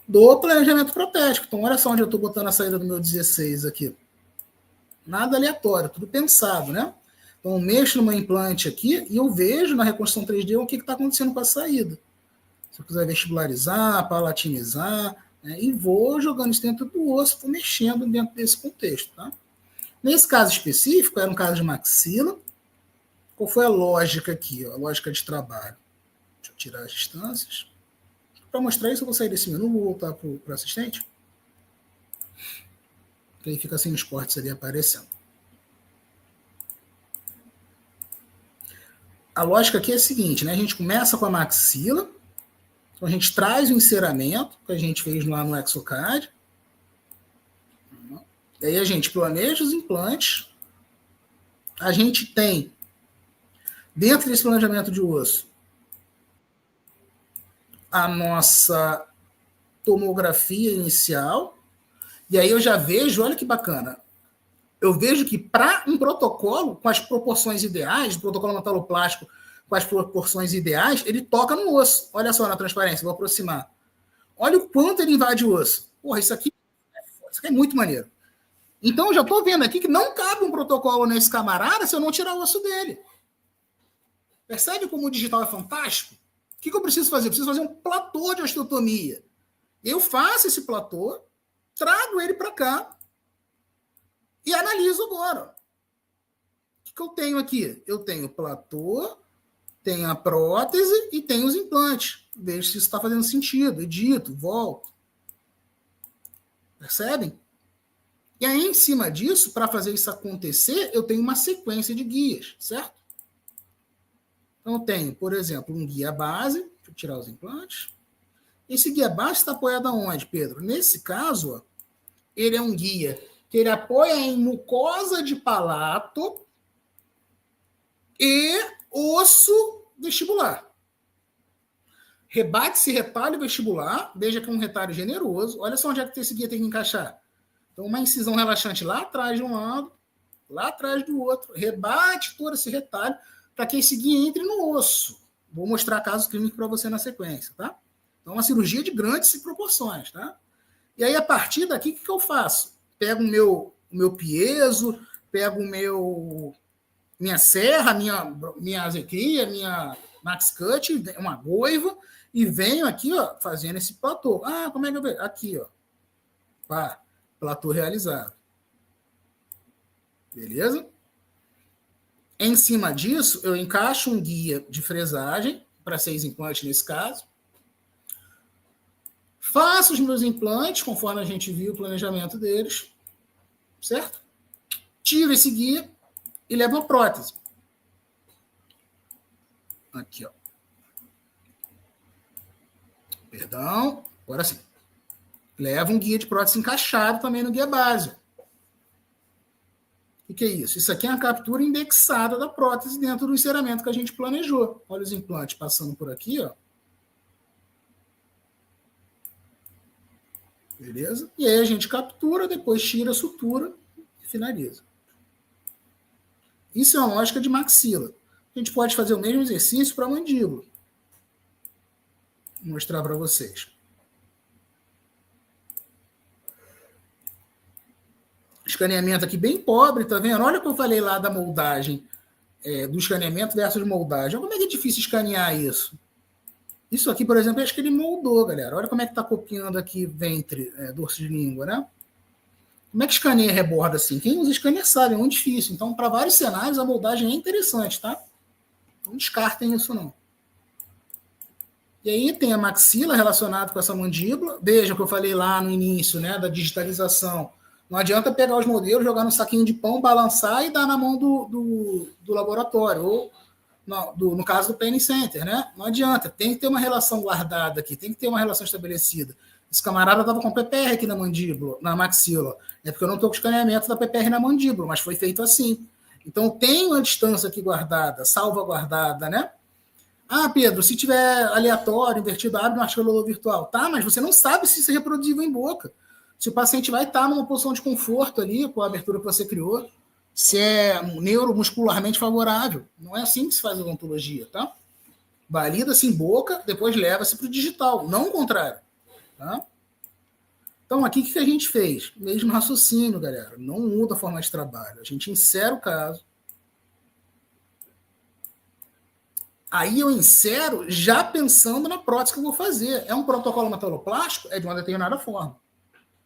do planejamento protético. Então, olha só onde eu estou botando a saída do meu 16 aqui. Nada aleatório, tudo pensado, né? Então, eu mexo no meu implante aqui e eu vejo na reconstrução 3D o que está acontecendo com a saída. Se eu quiser vestibularizar, palatinizar, né? E vou jogando isso dentro do osso, vou mexendo dentro desse contexto, tá? Nesse caso específico, era um caso de maxila. Qual foi a lógica aqui? Ó? A lógica de trabalho. Deixa eu tirar as distâncias. Para mostrar isso, eu vou sair desse menu, vou voltar para o assistente. Que aí fica assim os cortes ali aparecendo. A lógica aqui é a seguinte, né? A gente começa com a maxila, então a gente traz o enceramento que a gente fez lá no exocad. E aí a gente planeja os implantes. A gente tem, dentro desse planejamento de osso, a nossa tomografia inicial. E aí eu já vejo, olha que bacana, eu vejo que para um protocolo com as proporções ideais, o protocolo metaloplástico com as proporções ideais, ele toca no osso. Olha só na transparência, vou aproximar. Olha o quanto ele invade o osso. Porra, isso aqui é muito maneiro. Então, eu já estou vendo aqui que não cabe um protocolo nesse camarada se eu não tirar o osso dele. Percebe como o digital é fantástico? O que eu preciso fazer? Eu preciso fazer um platô de osteotomia. Eu faço esse platô, trago ele para cá e analiso agora. O que eu tenho aqui? Eu tenho o platô, tenho a prótese e tenho os implantes. Vejo se isso está fazendo sentido. Edito, volto. Percebem? E aí, em cima disso, para fazer isso acontecer, eu tenho uma sequência de guias, certo? Então, eu tenho, por exemplo, um guia base. Deixa eu tirar os implantes. Esse guia base está apoiado aonde, Pedro? Nesse caso, ó, ele é um guia que ele apoia em mucosa de palato e osso vestibular. Rebate esse retalho vestibular, veja que é um retalho generoso. Olha só onde é que esse guia tem que encaixar. Então, uma incisão relaxante lá atrás de um lado, lá atrás do outro. Rebate todo esse retalho para que esse guia entre no osso. Vou mostrar casos clínicos para você na sequência, tá? Então, uma cirurgia de grandes proporções, tá? E aí, a partir daqui, o que eu faço? Pego o meu piezo, pego minha serra, minha azequia, minha max cut, uma goiva, e venho aqui, ó, fazendo esse platô. Ah, como é que eu vejo? Aqui, ó. Pá, platô realizado. Beleza? Em cima disso, eu encaixo um guia de fresagem, para 6 implantes nesse caso. Faço os meus implantes, conforme a gente viu o planejamento deles. Certo? Tiro esse guia e levo uma prótese. Aqui, ó. Perdão. Agora sim. Levo um guia de prótese encaixado também no guia base. O que é isso? Isso aqui é uma captura indexada da prótese dentro do enceramento que a gente planejou. Olha os implantes passando por aqui, ó. Beleza? E aí a gente captura, depois tira a sutura e finaliza. Isso é uma lógica de maxila. A gente pode fazer o mesmo exercício para a mandíbula. Vou mostrar para vocês. Escaneamento aqui bem pobre, tá vendo? Olha o que eu falei lá da moldagem, do escaneamento versus moldagem. Olha como é que é difícil escanear isso. Isso aqui, por exemplo, acho que ele moldou, galera. Olha como é que está copiando aqui ventre, dorso de língua, né? Como é que escaneia reborda assim? Quem usa scanner sabe, é muito difícil. Então, para vários cenários, a moldagem é interessante, tá? Não descartem isso, não. E aí tem a maxila relacionada com essa mandíbula. Veja o que eu falei lá no início, né, da digitalização. Não adianta pegar os modelos, jogar no saquinho de pão, balançar e dar na mão do laboratório, ou no caso do Penny Center, né? Não adianta, tem que ter uma relação guardada aqui, tem que ter uma relação estabelecida. Esse camarada estava com PPR aqui na mandíbula, na maxila. É porque eu não estou com escaneamento da PPR na mandíbula, mas foi feito assim. Então tem uma distância aqui guardada, salvaguardada, né? Ah, Pedro, se tiver aleatório, invertido, abre um articulador virtual. Tá, mas você não sabe se isso é reproduzível em boca. Se o paciente vai estar numa posição de conforto ali, com a abertura que você criou, se é neuromuscularmente favorável. Não é assim que se faz a odontologia, tá? Valida-se em boca, depois leva-se para o digital, não o contrário. Tá? Então, aqui o que a gente fez? Mesmo raciocínio, galera. Não muda a forma de trabalho. A gente insere o caso. Aí eu insero já pensando na prótese que eu vou fazer. É um protocolo metaloplástico? É de uma determinada forma.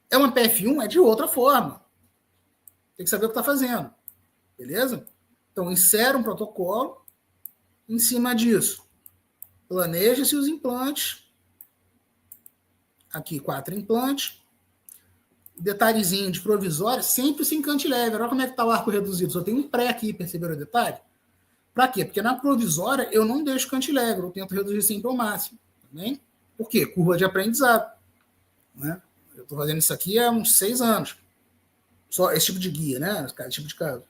É uma PF1? É de outra forma. Tem que saber o que está fazendo. Beleza? Então, insere um protocolo. Em cima disso, planeja-se os implantes. Aqui, 4 implantes. Detalhezinho de provisório, sempre sem cantilever. Olha como é que está o arco reduzido. Só tem um pré aqui, perceberam o detalhe? Para quê? Porque na provisória eu não deixo cantilever, eu tento reduzir sempre ao máximo. Também. Por quê? Curva de aprendizado. Né? Eu estou fazendo isso aqui há uns 6 anos. Só esse tipo de guia, né? Esse tipo de caso.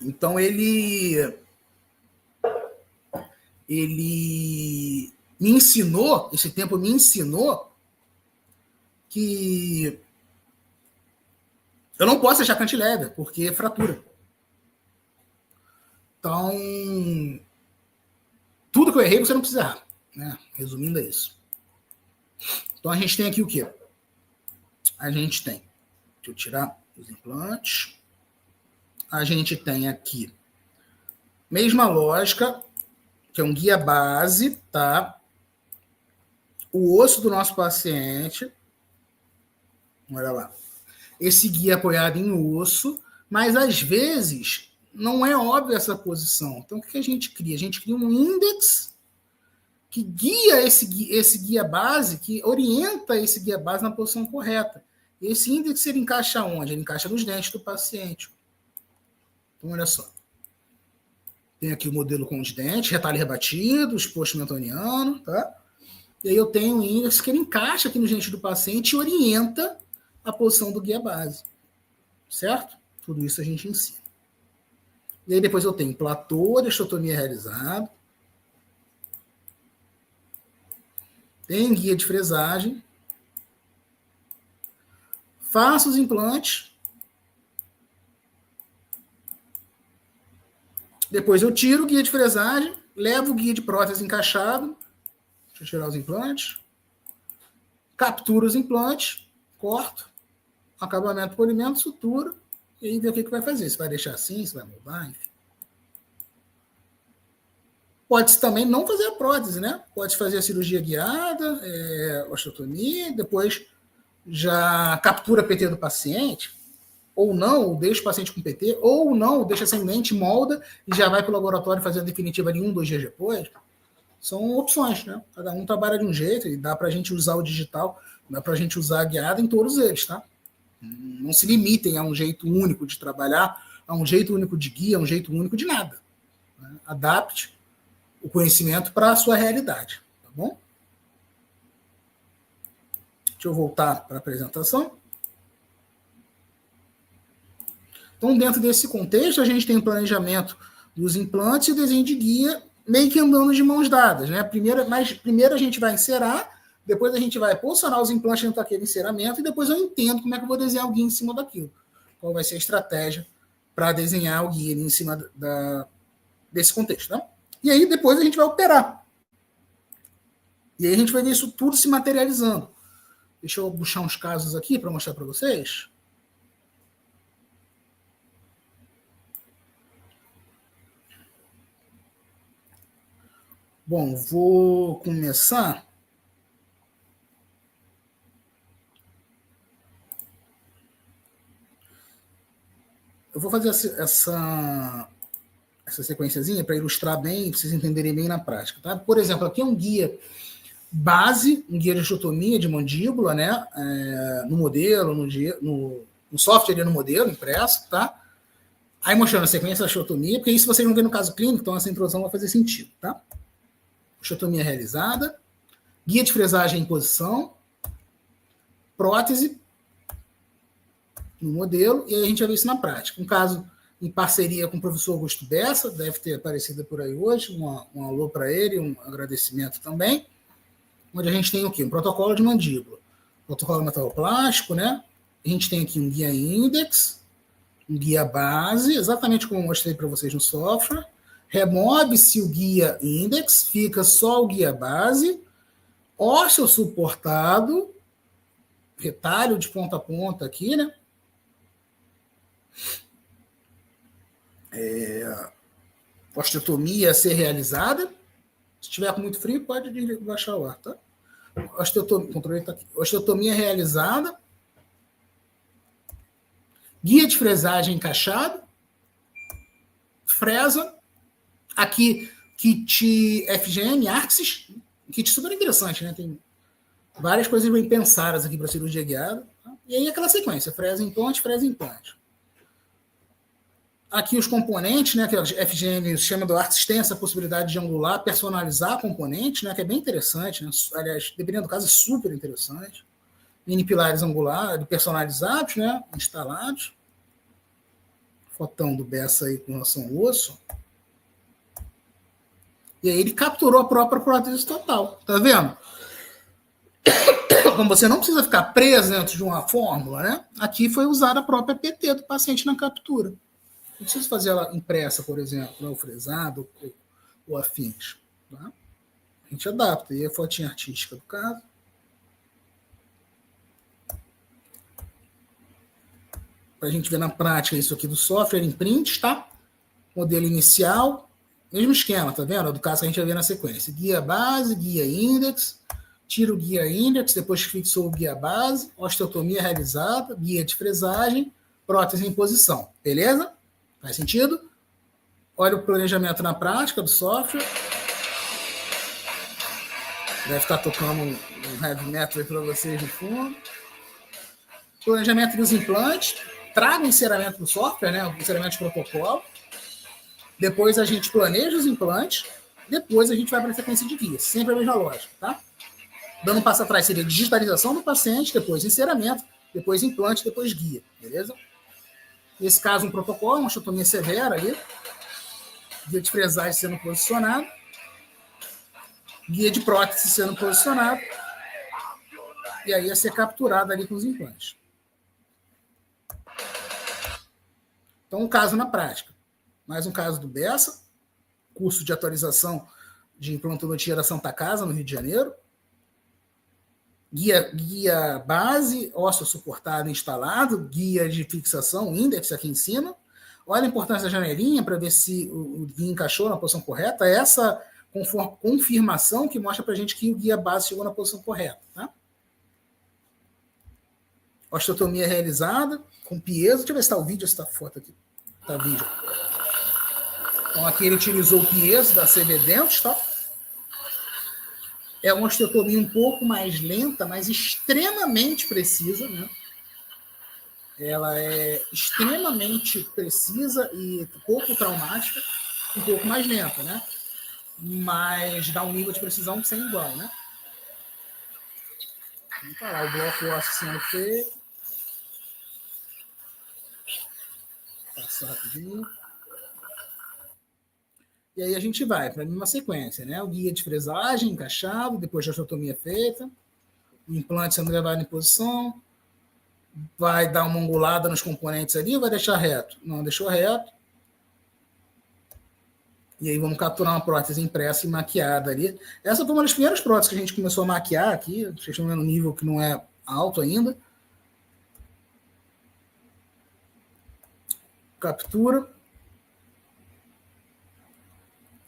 Então ele me ensinou, esse tempo me ensinou que eu não posso deixar cantilever, porque é fratura. Então, tudo que eu errei, você não precisa errar. Né? Resumindo, é isso. Então, a gente tem aqui o quê? A gente tem... Deixa eu tirar os implantes. A gente tem aqui... Mesma lógica, que é um guia base, tá? O osso do nosso paciente. Olha lá. Esse guia apoiado em osso, mas às vezes não é óbvio essa posição. Então, o que a gente cria? A gente cria um índex que guia esse guia base, que orienta esse guia base na posição correta. E esse índex ele encaixa onde? Ele encaixa nos dentes do paciente. Então, olha só. Tem aqui o modelo com os dentes, retalho rebatido, exposto mentoniano, tá? E aí eu tenho um índex que ele encaixa aqui nos dentes do paciente e orienta a posição do guia base. Certo? Tudo isso a gente ensina. E aí depois eu tenho platô de osteotomia realizado. Tem guia de fresagem. Faço os implantes. Depois eu tiro o guia de fresagem, levo o guia de prótese encaixado. Deixa eu tirar os implantes. Capturo os implantes, corto, acabamento, polimento, sutura, e aí ver o que vai fazer. Se vai deixar assim, se vai mudar, enfim. Pode-se também não fazer a prótese, né? Pode fazer a cirurgia guiada, osteotomia, depois já captura PT do paciente, ou não, ou deixa o paciente com PT, ou não, deixa sem lente, molda e já vai para o laboratório fazer a definitiva ali 1, 2 dias depois. São opções, né? Cada um trabalha de um jeito e dá para a gente usar o digital, dá para a gente usar a guiada em todos eles, tá? Não se limitem a um jeito único de trabalhar, a um jeito único de guia, a um jeito único de nada. Né? Adapte o conhecimento para a sua realidade, tá bom? Deixa eu voltar para a apresentação. Então, dentro desse contexto, a gente tem o planejamento dos implantes e o desenho de guia meio que andando de mãos dadas, né? Primeiro a gente vai encerar, depois a gente vai posicionar os implantes dentro daquele enceramento e depois eu entendo como é que eu vou desenhar o guia em cima daquilo. Qual vai ser a estratégia para desenhar o guia em cima desse contexto, tá? E aí depois a gente vai operar. E aí a gente vai ver isso tudo se materializando. Deixa eu puxar uns casos aqui para mostrar para vocês. Bom, vou começar. Eu vou fazer essa sequenciazinha para ilustrar bem, para vocês entenderem bem na prática. Tá? Por exemplo, aqui é um guia base, um guia de osteotomia de mandíbula, né? No modelo, no software e no modelo impresso, tá? Aí mostrando a sequência da osteotomia, porque isso vocês vão ver no caso clínico, então essa introdução vai fazer sentido, tá? Osteotomia realizada, guia de fresagem em posição, prótese no modelo, e aí a gente vai ver isso na prática. Um caso em parceria com o professor Augusto Bessa, deve ter aparecido por aí hoje, um alô para ele, um agradecimento também, onde a gente tem o quê? Um protocolo de mandíbula, protocolo metaloplástico, né? A gente tem aqui um guia index, um guia base, exatamente como eu mostrei para vocês no software. Remove-se o guia index, fica só o guia base, ósseo suportado, retalho de ponta a ponta aqui, né? Osteotomia a ser realizada. Se tiver com muito frio, pode baixar o ar, tá? Controle tá aqui. Osteotomia realizada. Guia de fresagem encaixado. Fresa. Aqui, kit FGM, Axis. Kit super interessante, né? Tem várias coisas bem pensadas aqui para cirurgia guiada. Tá? E aí aquela sequência, fresa implante, fresa implante. Aqui os componentes, né, que o FGM, o sistema do Arts tem essa possibilidade de angular, personalizar componentes, né, que é bem interessante, né? Aliás, dependendo do caso, é super interessante. Mini pilares angulares, personalizados, né, instalados. Fotão do Bessa aí com relação ao osso. E aí ele capturou a própria prótese total, tá vendo? Como você não precisa ficar preso dentro de uma fórmula, né? Aqui foi usada a própria PT do paciente na captura. Não precisa fazer ela impressa, por exemplo, ou fresada ou afins. Tá? A gente adapta. E a fotinha artística do caso. Para a gente ver na prática isso aqui do software em print, tá? Modelo inicial, mesmo esquema, tá vendo? Do caso que a gente vai ver na sequência. Guia base, guia index, tira o guia index, depois fixou o guia base, osteotomia realizada, guia de fresagem, prótese em posição. Beleza? Faz sentido? Olha o planejamento na prática do software. Deve estar tocando um heavy metal aí para vocês no fundo. Planejamento dos implantes. Traga o enceramento do software, né? O enceramento de protocolo. Depois a gente planeja os implantes. Depois a gente vai para a sequência de guia. Sempre a mesma lógica, tá? Dando um passo atrás seria digitalização do paciente, depois enceramento, depois implante, depois guia. Beleza? Nesse caso, um protocolo, uma osteotomia severa ali. Guia de fresagem sendo posicionado. Guia de prótese sendo posicionado. E aí ia ser capturado ali com os implantes. Então, um caso na prática. Mais um caso do Bessa. Curso de atualização de implantologia da Santa Casa, no Rio de Janeiro. Guia base, ósseo suportado instalado, guia de fixação, índex aqui em cima. Olha a importância da janelinha para ver se o guia encaixou na posição correta. Essa confirmação que mostra para a gente que o guia base chegou na posição correta. Tá? Osteotomia realizada, com piezo. Deixa eu ver se está o vídeo, se está a foto aqui. Está vídeo. Então aqui ele utilizou o piezo da CV Dentos, tá? É uma osteotomia um pouco mais lenta, mas extremamente precisa, né? Ela é extremamente precisa e pouco traumática, um pouco mais lenta, né? Mas dá um nível de precisão sem igual, né? Vamos falar, o bloco ósseo sendo feito. Passar rapidinho. E aí a gente vai para a mesma sequência, né? O guia de fresagem encaixado, depois da osteotomia feita, o implante sendo levado em posição, vai dar uma angulada nos componentes ali ou vai deixar reto? Não, deixou reto. E aí vamos capturar uma prótese impressa e maquiada ali. Essa foi uma das primeiras próteses que a gente começou a maquiar aqui, vocês estão vendo um nível que não é alto ainda. Captura.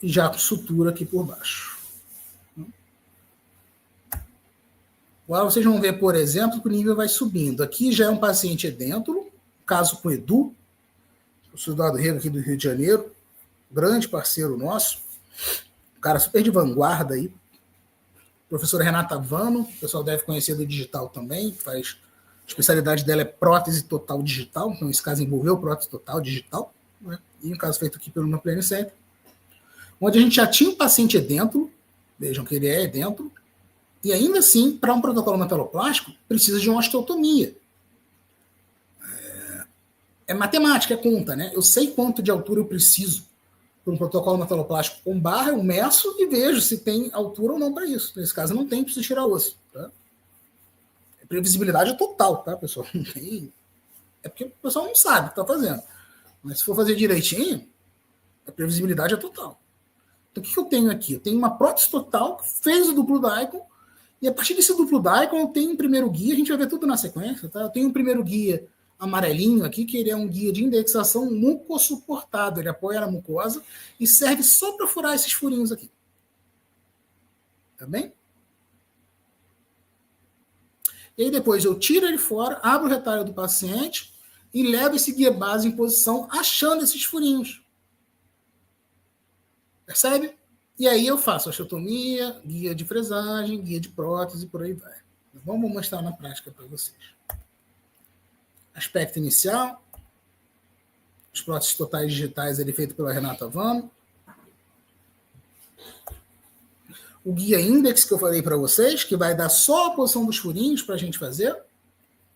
E já com sutura aqui por baixo. Agora vocês vão ver, por exemplo, que o nível vai subindo. Aqui já é um paciente edêntulo, caso com o Edu, o soldado Rego aqui do Rio de Janeiro, grande parceiro nosso, um cara super de vanguarda aí. Professora Renata Vano, o pessoal deve conhecer do digital também, faz a especialidade dela é prótese total digital, então esse caso envolveu prótese total digital, né? E um caso feito aqui pelo Nuclear Center, onde a gente já tinha um paciente edêntulo, vejam que ele é edêntulo, e ainda assim, para um protocolo metaloplástico, precisa de uma osteotomia. É matemática, é conta, né? Eu sei quanto de altura eu preciso para um protocolo metaloplástico com barra, eu meço e vejo se tem altura ou não para isso. Nesse caso, não tem, preciso tirar osso. Tá? É previsibilidade total, tá, pessoal? Não tem... É porque o pessoal não sabe o que está fazendo. Mas se for fazer direitinho, a previsibilidade é total. Então, o que eu tenho aqui? Eu tenho uma prótese total que fez o duplo Dicon, e a partir desse duplo Dicon eu tenho um primeiro guia, a gente vai ver tudo na sequência, tá? Eu tenho um primeiro guia amarelinho aqui, que ele é um guia de indexação mucossuportado, ele apoia na mucosa e serve só para furar esses furinhos aqui. Tá bem? E aí depois eu tiro ele fora, abro o retalho do paciente e levo esse guia base em posição, achando esses furinhos. Percebe? E aí eu faço osteotomia, guia de fresagem, guia de prótese, por aí vai. Vamos mostrar na prática para vocês. Aspecto inicial. Os próteses totais digitais, ele é feito pela Renata Vano. O guia index que eu falei para vocês, que vai dar só a posição dos furinhos para a gente fazer.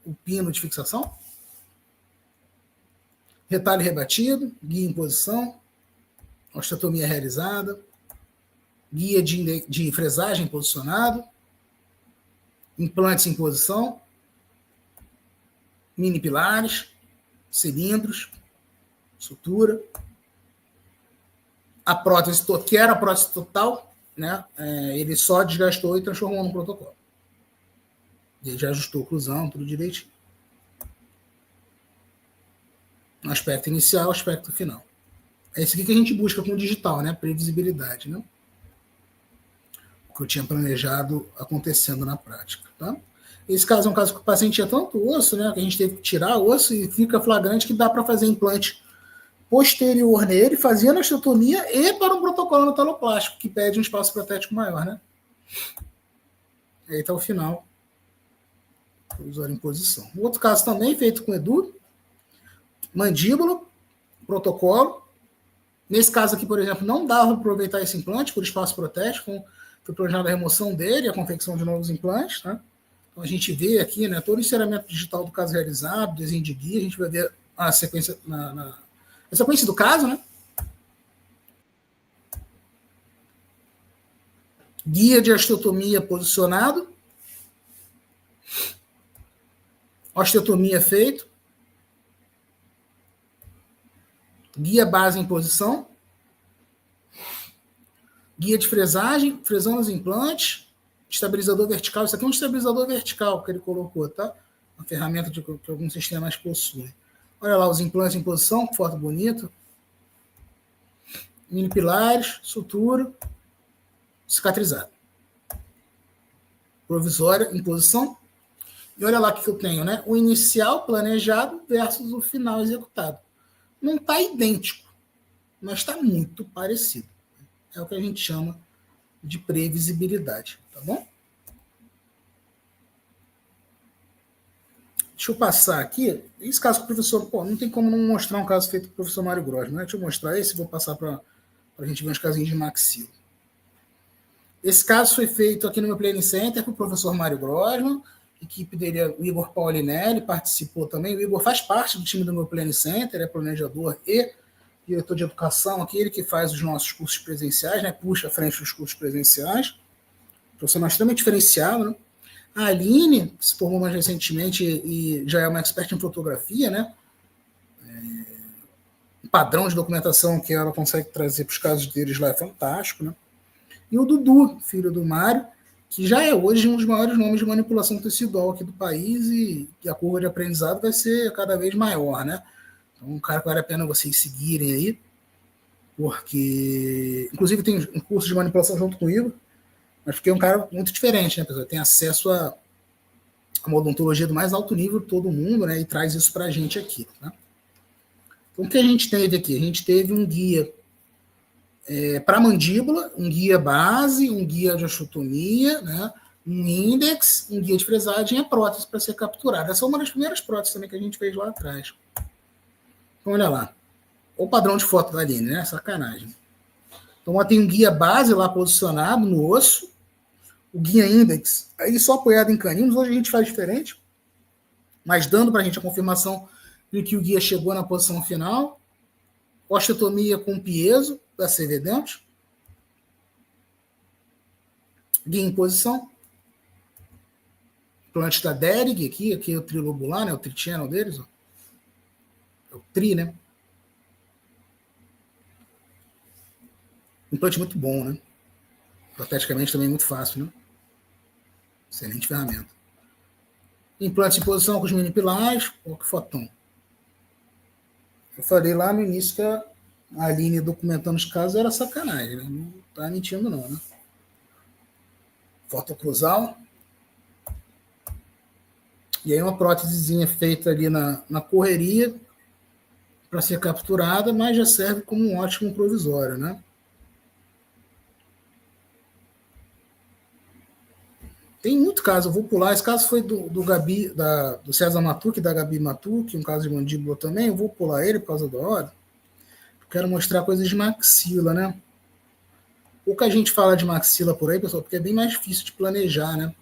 O pino de fixação. Retalho rebatido, guia em posição. Osteotomia realizada. Guia de fresagem posicionado. Implantes em posição. Mini pilares. Cilindros. Sutura. A prótese, que era a prótese total, né? Ele só desgastou e transformou no protocolo. Ele já ajustou a oclusão, tudo direitinho. Aspecto inicial, aspecto final. É isso aqui que a gente busca com o digital, né? Previsibilidade, né? O que eu tinha planejado acontecendo na prática, tá? Esse caso é um caso que o paciente tinha tanto osso, né? Que a gente teve que tirar o osso e fica flagrante que dá para fazer implante posterior nele, fazendo a osteotomia e para um protocolo metaloplástico, que pede um espaço protético maior, né? Aí está o final. Provisório em posição. Outro caso também, feito com Edu, mandíbula, protocolo. Nesse caso aqui, por exemplo, não dava para aproveitar esse implante por espaço protético, foi planejada a remoção dele, a confecção de novos implantes, tá? Então a gente vê aqui, né, todo o enceramento digital do caso realizado, desenho de guia, a gente vai ver a sequência a sequência do caso, né? Guia de osteotomia posicionado. Osteotomia feito. Guia base em posição. Guia de fresagem, fresando os implantes. Estabilizador vertical. Isso aqui é um estabilizador vertical que ele colocou, tá? Uma ferramenta que alguns sistemas possuem. Olha lá os implantes em posição, foto bonita. Mini pilares, sutura, cicatrizado. Provisória em posição. E olha lá o que eu tenho, né? O inicial planejado versus o final executado. Não está idêntico, mas está muito parecido. É o que a gente chama de previsibilidade, tá bom? Deixa eu passar aqui. Esse caso com o professor... não tem como não mostrar um caso feito com o professor Mário Grossman, né? Deixa eu mostrar esse e vou passar para a gente ver uns casinhos de maxilo. Esse caso foi feito aqui no meu Planning Center com o professor Mário Grossman. A equipe dele é o Igor Paulinelli, participou também. O Igor faz parte do time do meu Planning Center, é planejador e diretor de educação aqui, ele que faz os nossos cursos presenciais, né? Puxa à frente dos cursos presenciais. Profissional extremamente diferenciado, né? A Aline, que se formou mais recentemente e já é uma expert em fotografia, né? O padrão de documentação que ela consegue trazer para os casos deles lá é fantástico, né? E o Dudu, filho do Mário, que já é hoje um dos maiores nomes de manipulação tecidual aqui do país e a curva de aprendizado vai ser cada vez maior, né? Então, um cara que vale a pena vocês seguirem aí, porque, inclusive, tem um curso de manipulação junto com o Igor, mas porque é um cara muito diferente, né, pessoal? Tem acesso a uma odontologia do mais alto nível de todo mundo, né? E traz isso para a gente aqui. Tá? Então, o que a gente teve aqui? A gente teve um guia para mandíbula, um guia base, um guia de osteotomia, né? Um índex, um guia de fresagem e a prótese para ser capturada. Essa é uma das primeiras próteses também que a gente fez lá atrás. Então, olha lá. O padrão de foto da Aline, né? Sacanagem. Então, ela tem um guia base lá posicionado no osso, o guia index, aí só apoiado em caninos. Hoje a gente faz diferente, mas dando para a gente a confirmação de que o guia chegou na posição final. Osteotomia com piezo da CV Dentos. Guia em posição. Implante da Derig aqui é o trilobular, né? O tri-channel deles. Ó. É o tri, né? Implante muito bom, né? Proteticamente também muito fácil, né? Excelente ferramenta. Implante em posição com os mini pilares. Olha que fotão. Eu falei lá no início que a Aline documentando os casos era sacanagem, né? Não tá mentindo não, né? Foto cruzal. E aí uma prótesezinha feita ali na correria para ser capturada, mas já serve como um ótimo provisório, né? Tem muito caso, eu vou pular. Esse caso foi do Gabi, do César Matuque, da Gabi Matuque, um caso de mandíbula também. Eu vou pular ele por causa da hora. Eu quero mostrar coisas de maxila, né? Pouca a gente fala de maxila por aí, pessoal, porque é bem mais difícil de planejar, né?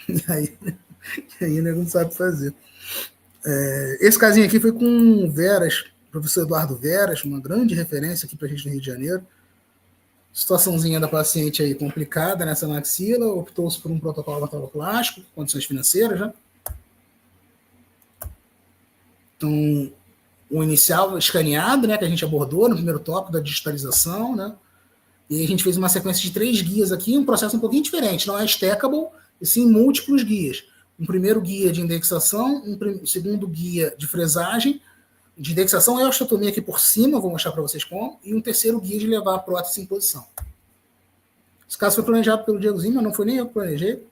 E aí o nego não sabe fazer. Esse casinho aqui foi com o Veras, professor Eduardo Veras, uma grande referência aqui para a gente no Rio de Janeiro. Situaçãozinha da paciente aí complicada nessa maxila, optou-se por um protocolo metaloplástico, condições financeiras, né? Então, o inicial escaneado, né, que a gente abordou no primeiro tópico da digitalização, né? E a gente fez uma sequência de 3 guias aqui, um processo um pouquinho diferente, não é stackable, e sim múltiplos guias. Um primeiro guia de indexação, um segundo guia de fresagem, de indexação e osteotomia aqui por cima, vou mostrar para vocês como, e um terceiro guia de levar a prótese em posição. Esse caso foi planejado pelo Diegozinho, mas não foi nem eu que planejei.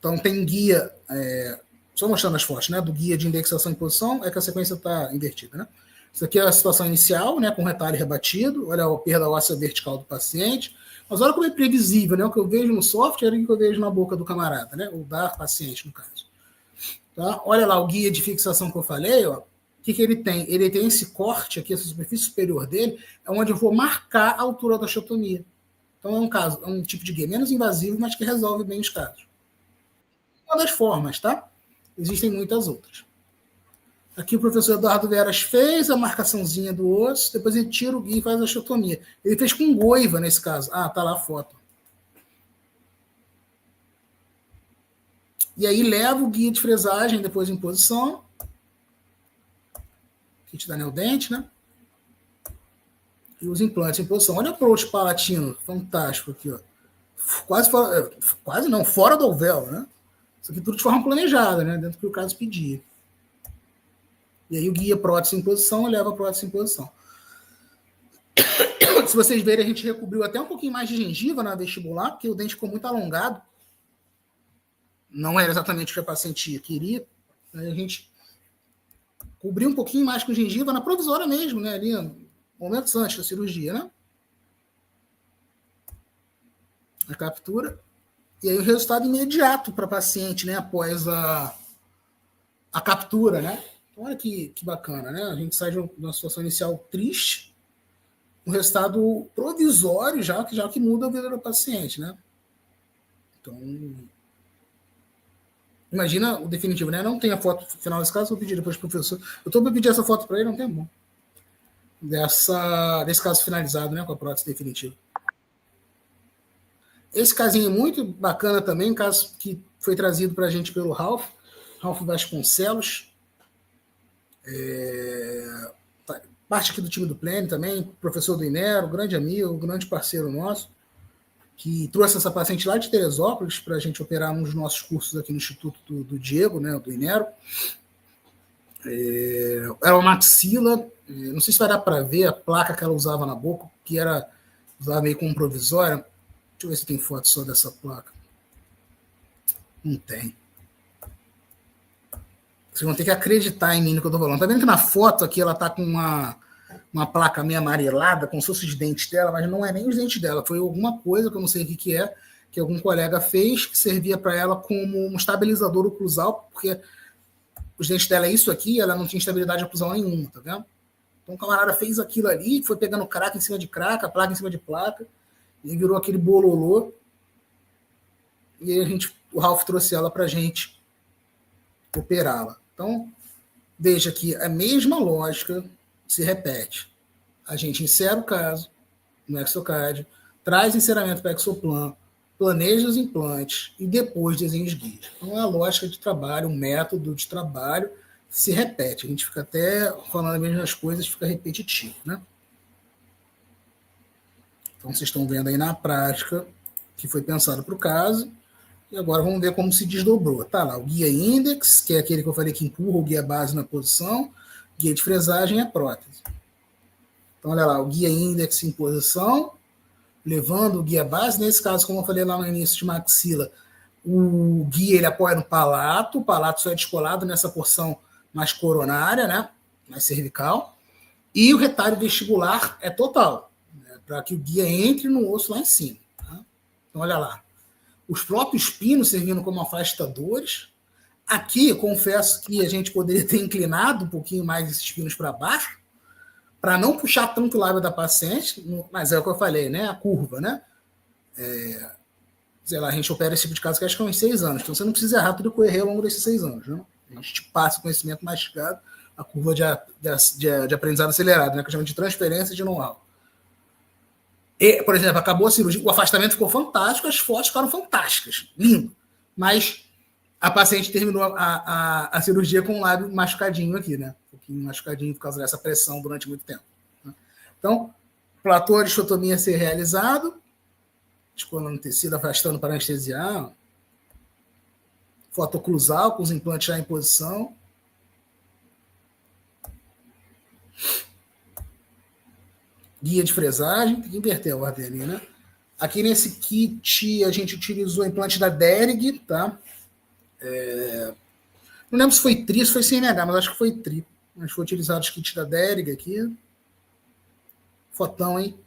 Então tem guia, só mostrando as fotos, né, do guia de indexação em posição, é que a sequência está invertida, né? Isso aqui é a situação inicial, né, com retalho rebatido, olha a perda óssea vertical do paciente, mas olha como é previsível, né, o que eu vejo no software e o que eu vejo na boca do camarada, né, ou da paciente, no caso. Tá? Olha lá o guia de fixação que eu falei, ó. O que ele tem? Ele tem esse corte aqui, essa superfície superior dele, é onde eu vou marcar a altura da osteotomia. Então é um tipo de guia menos invasivo, mas que resolve bem os casos. Uma das formas, tá? Existem muitas outras. Aqui o professor Eduardo Veras fez a marcaçãozinha do osso, depois ele tira o guia e faz a osteotomia. Ele fez com goiva nesse caso. Ah, tá lá a foto. E aí leva o guia de fresagem depois em posição. Kit da Neodente, né? E os implantes em posição. Olha o approach palatino, fantástico aqui, ó. Quase não, fora do alvéolo, né? Isso aqui tudo de forma planejada, né? Dentro do que o caso pedir. E aí o guia prótese em posição leva a prótese em posição. Se vocês verem, a gente recobriu até um pouquinho mais de gengiva na vestibular, porque o dente ficou muito alongado. Não era exatamente o que a paciente queria. Aí a gente cobriu um pouquinho mais com gengiva na provisória mesmo, né? Ali, momentos antes da cirurgia, né? A captura. E aí o resultado imediato para a paciente, né? Após a captura, né? Olha que bacana, né? A gente sai de uma situação inicial triste, um resultado provisório já que muda a vida do paciente, né? Então, imagina o definitivo, né? Não tem a foto final desse caso, vou pedir depois para o professor. Eu estou para pedir essa foto para ele, não tem bom. Desse caso finalizado, né? Com a prótese definitiva. Esse casinho é muito bacana também, um caso que foi trazido para a gente pelo Ralph Vasconcelos. Parte aqui do time do Plene também, professor do Inero, grande amigo, grande parceiro nosso, que trouxe essa paciente lá de Teresópolis para a gente operar um dos nossos cursos aqui no Instituto do Diego, né, do Inero. Era uma maxila, não sei se vai dar para ver a placa que ela usava na boca, que usava meio como provisória. Deixa eu ver se tem foto só dessa placa. Não tem. Vocês vão ter que acreditar em mim no que eu tô falando. Tá vendo que na foto aqui ela tá com uma placa meio amarelada, como se fosse os dentes dela, mas não é nem os dentes dela. Foi alguma coisa que eu não sei o que é, que algum colega fez, que servia para ela como um estabilizador oclusal, porque os dentes dela é isso aqui, ela não tinha estabilidade oclusal nenhuma, tá vendo? Então o camarada fez aquilo ali, foi pegando craca em cima de craca, placa em cima de placa, e virou aquele bololô. E aí o Ralph trouxe ela pra gente operá-la. Então, veja que a mesma lógica se repete. A gente insere o caso no exocad, traz enceramento para exoplan, planeja os implantes e depois desenha os guias. Então, a lógica de trabalho, o método de trabalho se repete. A gente fica até falando as mesmas coisas, fica repetitivo, né? Então, vocês estão vendo aí na prática que foi pensado para o caso. E agora vamos ver como se desdobrou. Tá lá o guia index, que é aquele que eu falei que empurra o guia base na posição. Guia de fresagem é a prótese. Então, olha lá, o guia index em posição, levando o guia base. Nesse caso, como eu falei lá no início de maxila, o guia ele apoia no palato. O palato só é descolado nessa porção mais coronária, né? Mais cervical. E o retalho vestibular é total, né? Para que o guia entre no osso lá em cima. Tá? Então, olha lá. Os próprios pinos servindo como afastadores. Aqui, eu confesso que a gente poderia ter inclinado um pouquinho mais esses pinos para baixo, para não puxar tanto o lábio da paciente, mas é o que eu falei, né? A curva, né? Sei lá, a gente opera esse tipo de caso que acho que é uns 6 anos, então você não precisa errar tudo que eu errei ao longo desses 6 anos, né? A gente te passa o conhecimento mastigado, a curva de aprendizado acelerado, né? Que eu chamo de transferência de know-how. E, por exemplo, acabou a cirurgia, o afastamento ficou fantástico, as fotos ficaram fantásticas, lindo. Mas a paciente terminou a cirurgia com o lábio machucadinho aqui, né? Um pouquinho machucadinho por causa dessa pressão durante muito tempo. Né? Então, platô de distotomia a ser realizado, descolando tecido, afastando para anestesiar, foto oclusal com os implantes já em posição. Guia de fresagem, tem que inverter a ordem ali, né? Aqui nesse kit a gente utilizou o implante da Derig, tá? Não lembro se foi tri, se foi CNH, mas acho que foi tri. Mas foi utilizado os kits da Derig aqui. Fotão, hein?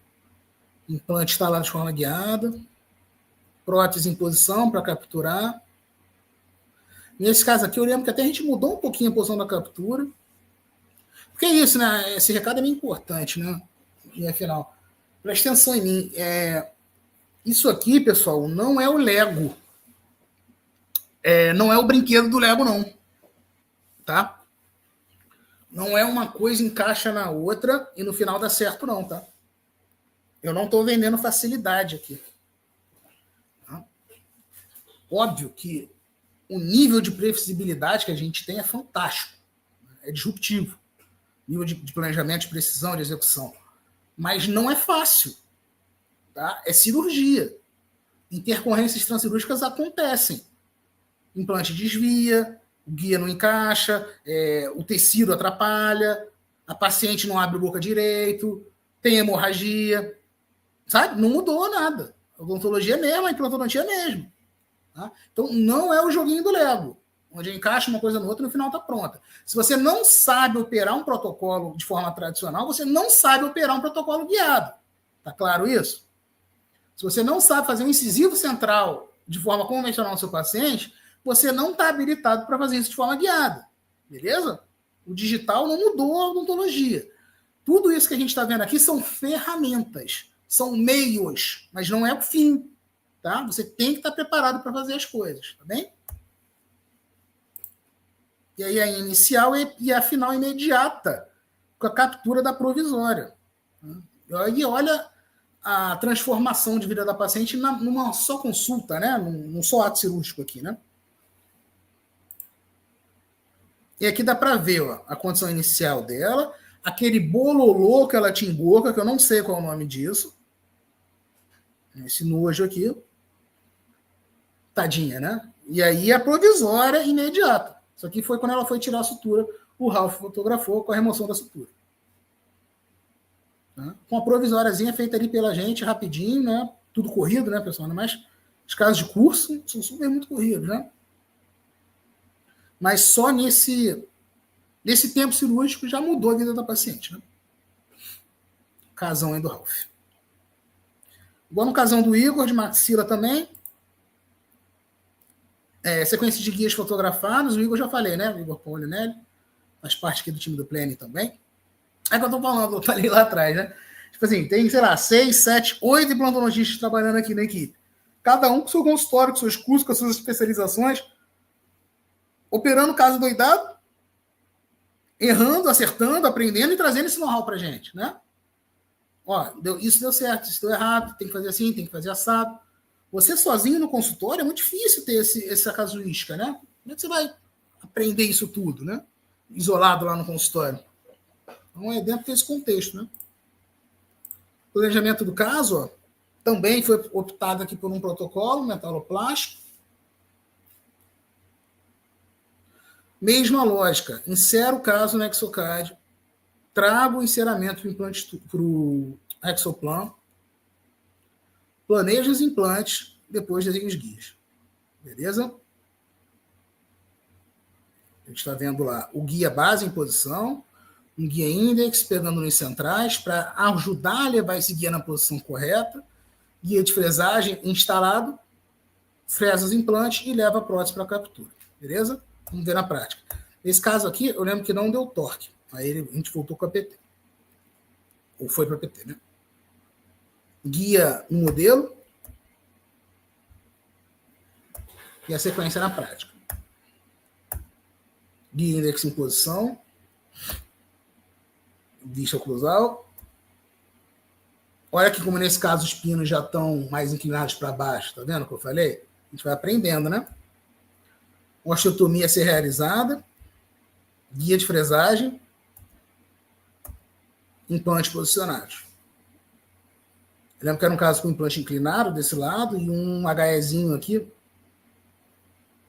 Implante instalado de forma guiada. Prótese em posição para capturar. Nesse caso aqui, eu lembro que até a gente mudou um pouquinho a posição da captura. Porque é isso, né? Esse recado é meio importante, né? E afinal, presta atenção em mim. Isso aqui, pessoal, não é o Lego. Não é o brinquedo do Lego, não. Tá? Não é uma coisa encaixa na outra e no final dá certo, não, tá? Eu não estou vendendo facilidade aqui. Tá? Óbvio que o nível de previsibilidade que a gente tem é fantástico. É disruptivo. Nível de planejamento, de precisão, de execução. Mas não é fácil. Tá? É cirurgia. Intercorrências transcirúrgicas acontecem. Implante desvia, o guia não encaixa, o tecido atrapalha, a paciente não abre a boca direito, tem hemorragia. Sabe? Não mudou nada. A odontologia é mesmo, a implantodontia é mesmo. Tá? Então, não é o joguinho do Lego, onde encaixa uma coisa no outra e no final está pronta. Se você não sabe operar um protocolo de forma tradicional, você não sabe operar um protocolo guiado. Tá claro isso? Se você não sabe fazer um incisivo central de forma convencional no seu paciente, você não está habilitado para fazer isso de forma guiada. Beleza? O digital não mudou a odontologia. Tudo isso que a gente está vendo aqui são ferramentas, são meios, mas não é o fim. Tá? Você tem que estar preparado para fazer as coisas, tá bem? E aí a inicial e a final imediata, com a captura da provisória. E olha a transformação de vida da paciente numa só consulta, né? Num só ato cirúrgico aqui, né? E aqui dá para ver, ó, a condição inicial dela, aquele bololô que ela tinha em boca, que eu não sei qual é o nome disso. Esse nojo aqui. Tadinha, né? E aí a provisória imediata. Isso aqui foi quando ela foi tirar a sutura, o Ralph fotografou com a remoção da sutura. Tá? Com a provisóriazinha feita ali pela gente, rapidinho, né? Tudo corrido, né, pessoal? Mas os casos de curso são super muito corridos, né? Mas só nesse tempo cirúrgico já mudou a vida da paciente, né? Casão aí do Ralph. Igual no casão do Igor, de maxila também. Sequência de guias fotografados, o Igor já falei, né? O Igor Paulinelli, faz parte aqui do time do Planning também. É que eu tô falando, eu falei lá atrás, né? Tipo assim, tem, sei lá, 6, 7, 8 implantologistas trabalhando aqui na equipe. Cada um com seu consultório, com seus cursos, com suas especializações, operando caso doidado, errando, acertando, aprendendo e trazendo esse know-how pra gente, né? Ó, isso deu certo, isso deu errado, tem que fazer assim, tem que fazer assado. Você sozinho no consultório é muito difícil ter essa casuística, né? Como é que você vai aprender isso tudo, né? Isolado lá no consultório. Então é dentro desse contexto, né? O planejamento do caso, ó, também foi optado aqui por um protocolo metaloplástico. Mesma lógica, insero o caso no Exocad, trago o enceramento do implante para o Exoplan, planejo os implantes, depois desenho os guias. Beleza? A gente está vendo lá o guia base em posição, um guia index, pegando nos centrais, para ajudar a levar esse guia na posição correta, guia de fresagem instalado, fresa os implantes e leva a prótese para a captura. Beleza? Vamos ver na prática. Nesse caso aqui, eu lembro que não deu torque. Aí a gente voltou com a PT. Ou foi para a PT, né? Guia no modelo e a sequência na prática. Guia index em posição, vista oclusal. Olha que como nesse caso os pinos já estão mais inclinados para baixo, tá vendo o que eu falei? A gente vai aprendendo, né? Osteotomia a ser realizada, guia de fresagem, implantes posicionados. Eu lembro que era um caso com implante inclinado desse lado e um HEzinho aqui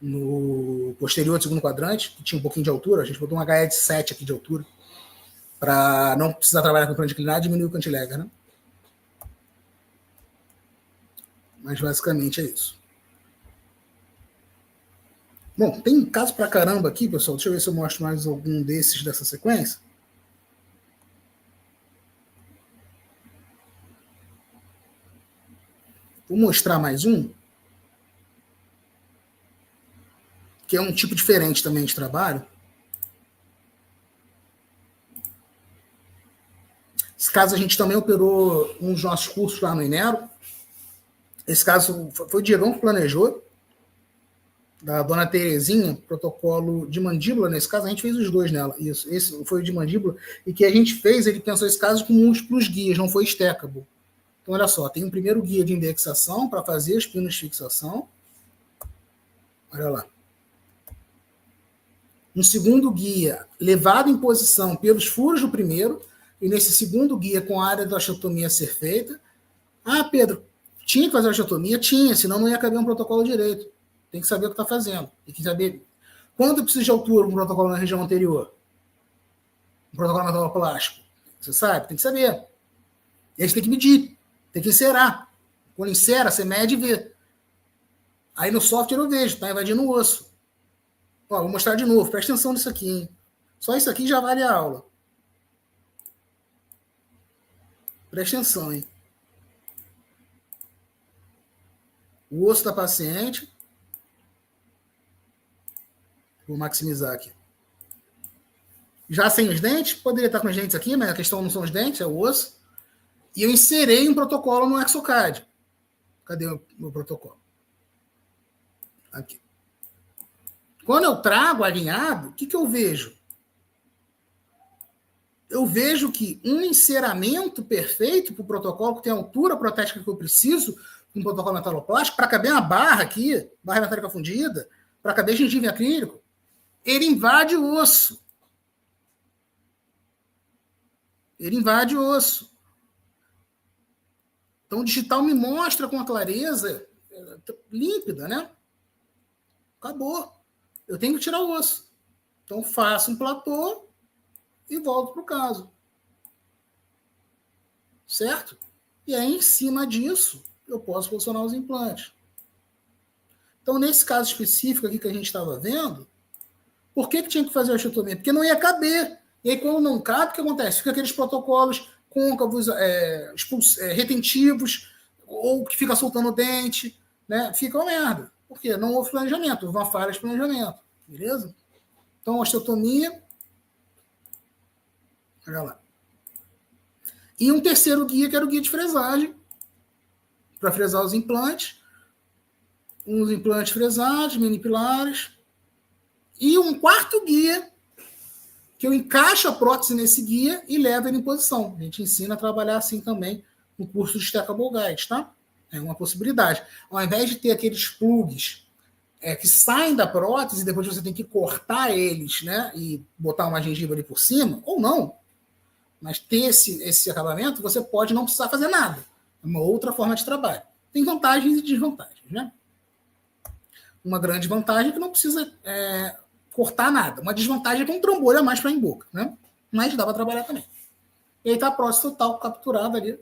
no posterior do segundo quadrante, que tinha um pouquinho de altura. A gente botou um HE de 7 aqui de altura para não precisar trabalhar com implante inclinado e diminuir o cantilever, né? Mas basicamente é isso. Bom, tem caso pra caramba aqui, pessoal. Deixa eu ver se eu mostro mais algum desses dessa sequência. Vou mostrar mais um, que é um tipo diferente também de trabalho. Esse caso a gente também operou um dos nossos cursos lá no Inero. Esse caso foi o Diegão que planejou, da dona Terezinha, protocolo de mandíbula. Nesse caso, a gente fez os dois nela. Isso, esse foi o de mandíbula. E que a gente fez, ele pensou esse caso com múltiplos guias, não foi stackable. Então, olha só, tem um primeiro guia de indexação para fazer os pinos de fixação. Olha lá. Um segundo guia levado em posição pelos furos do primeiro, e nesse segundo guia com a área da osteotomia a ser feita. Ah, Pedro, tinha que fazer a osteotomia? Tinha, senão não ia caber um protocolo direito. Tem que saber o que está fazendo. Tem que saber quanto precisa de altura um protocolo na região anterior. Um protocolo metaloplástico. Você sabe? Tem que saber. E a gente tem que medir. Tem que inserar. Quando insera, você mede e vê. Aí no software eu vejo, está invadindo o osso. Ó, vou mostrar de novo. Presta atenção nisso aqui, hein? Só isso aqui já vale a aula. Presta atenção, hein? O osso da paciente. Vou maximizar aqui. Já sem os dentes, poderia estar com os dentes aqui, mas a questão não são os dentes, é o osso. E eu inserei um protocolo no Exocad. Cadê o meu protocolo? Aqui. Quando eu trago alinhado, o que eu vejo? Eu vejo que um enceramento perfeito para o protocolo, que tem a altura protética que eu preciso, um protocolo metaloplástico, para caber uma barra aqui, barra metálica fundida, para caber gengiva em acrílico, ele invade o osso. Ele invade o osso. Então, o digital me mostra com a clareza límpida, né? Acabou. Eu tenho que tirar o osso. Então, faço um platô e volto para o caso. Certo? E aí, em cima disso, eu posso posicionar os implantes. Então, nesse caso específico aqui que a gente estava vendo, Por que tinha que fazer a osteotomia? Porque não ia caber. E aí, quando não cabe, o que acontece? Fica aqueles protocolos côncavos, retentivos, ou que fica soltando o dente, né? Fica uma merda. Por quê? Não houve planejamento, houve uma falha de planejamento. Beleza? Então, osteotomia. Olha lá. E um terceiro guia, que era o guia de fresagem, para fresar os implantes. Uns implantes fresados, mini pilares. E um quarto guia, que eu encaixo a prótese nesse guia e levo ele em posição. A gente ensina a trabalhar assim também no curso de Stackable Guide, tá? É uma possibilidade. Ao invés de ter aqueles plugs que saem da prótese, depois você tem que cortar eles, né? E botar uma gengiva ali por cima, ou não. Mas ter esse acabamento, você pode não precisar fazer nada. É uma outra forma de trabalho. Tem vantagens e desvantagens, né? Uma grande vantagem é que não precisa cortar nada. Uma desvantagem é que um trambolho a mais para em boca, né? Mas dá para trabalhar também. E aí tá a prótese total capturada ali.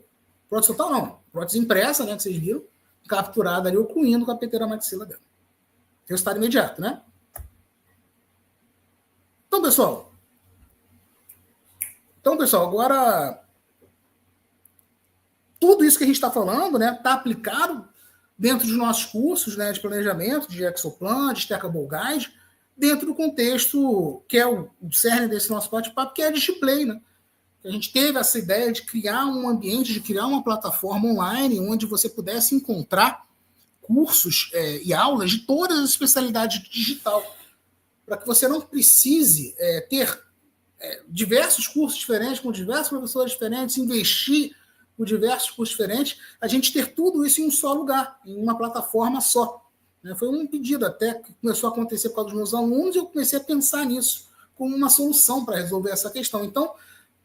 Prótese total não. Prótese impressa, né? Que vocês viram. Capturada ali, ocluindo com a peteira maxila dela. Resultado imediato, né? Então, pessoal, agora tudo isso que a gente está falando, né, está aplicado dentro dos nossos cursos, né, de planejamento, de Exoplan, de Stackable Guide, dentro do contexto que é o cerne desse nosso bate-papo, que é a display, né? A gente teve essa ideia de criar um ambiente, de criar uma plataforma online onde você pudesse encontrar cursos e aulas de todas as especialidades de digital, para que você não precise ter diversos cursos diferentes, com diversos professores diferentes, investir com diversos cursos diferentes, a gente ter tudo isso em um só lugar, em uma plataforma só. Foi um pedido até que começou a acontecer por causa dos meus alunos e eu comecei a pensar nisso como uma solução para resolver essa questão. Então,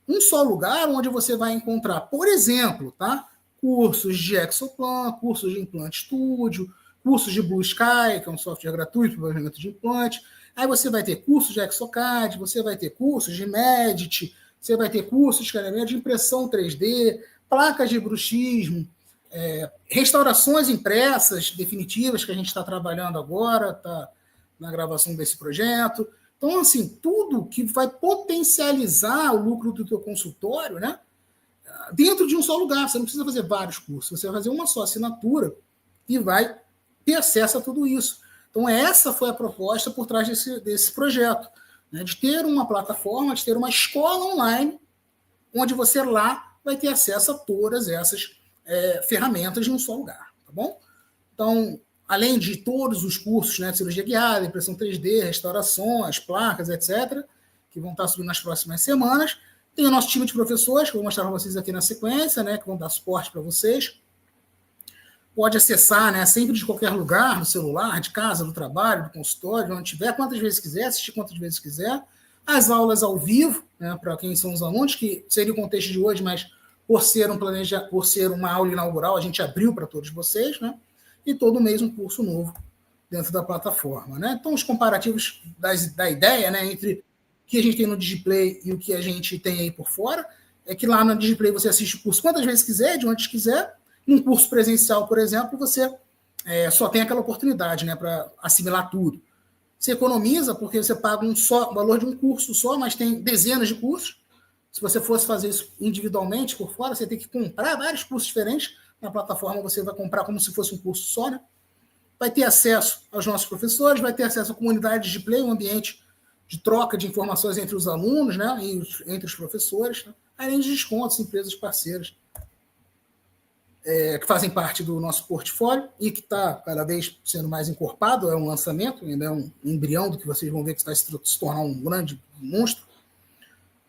um só lugar onde você vai encontrar, por exemplo, tá? Cursos de Exoplan, cursos de Implante Studio, cursos de Blue Sky, que é um software gratuito para o planejamento de implante. Aí você vai ter cursos de Exocad, você vai ter cursos de Medit, você vai ter cursos de escaneamento de impressão 3D, placas de bruxismo, restaurações impressas definitivas que a gente está trabalhando agora, está na gravação desse projeto. Então, assim, tudo que vai potencializar o lucro do teu consultório, né, dentro de um só lugar. Você não precisa fazer vários cursos, você vai fazer uma só assinatura e vai ter acesso a tudo isso. Então, essa foi a proposta por trás desse projeto, né, de ter uma plataforma, de ter uma escola online, onde você lá vai ter acesso a todas essas ferramentas em um só lugar, tá bom? Então, além de todos os cursos, né, de cirurgia guiada, impressão 3D, restaurações, placas, etc., que vão estar subindo nas próximas semanas, tem o nosso time de professores, que eu vou mostrar para vocês aqui na sequência, né, que vão dar suporte para vocês. Pode acessar, né, sempre de qualquer lugar, no celular, de casa, do trabalho, do consultório, onde tiver, quantas vezes quiser, assistir quantas vezes quiser. As aulas ao vivo, né, para quem são os alunos, que seria o contexto de hoje, mas por ser uma aula inaugural, a gente abriu para todos vocês, né? E todo mês um curso novo dentro da plataforma, né? Então, os comparativos da ideia, né, entre o que a gente tem no Digiplay e o que a gente tem aí por fora, é que lá no Digiplay você assiste o curso quantas vezes quiser, de onde quiser. Num curso presencial, por exemplo, você só tem aquela oportunidade, né, para assimilar tudo. Você economiza porque você paga o valor de um curso só, mas tem dezenas de cursos. Se você fosse fazer isso individualmente por fora, você tem que comprar vários cursos diferentes. Na plataforma você vai comprar como se fosse um curso só, né? Vai ter acesso aos nossos professores, vai ter acesso à comunidade de play, um ambiente de troca de informações entre os alunos, né? E entre os professores, né? Além de descontos, empresas parceiras que fazem parte do nosso portfólio e que está cada vez sendo mais encorpado. É um lançamento, ainda é um embrião do que vocês vão ver que vai se tornar um grande monstro.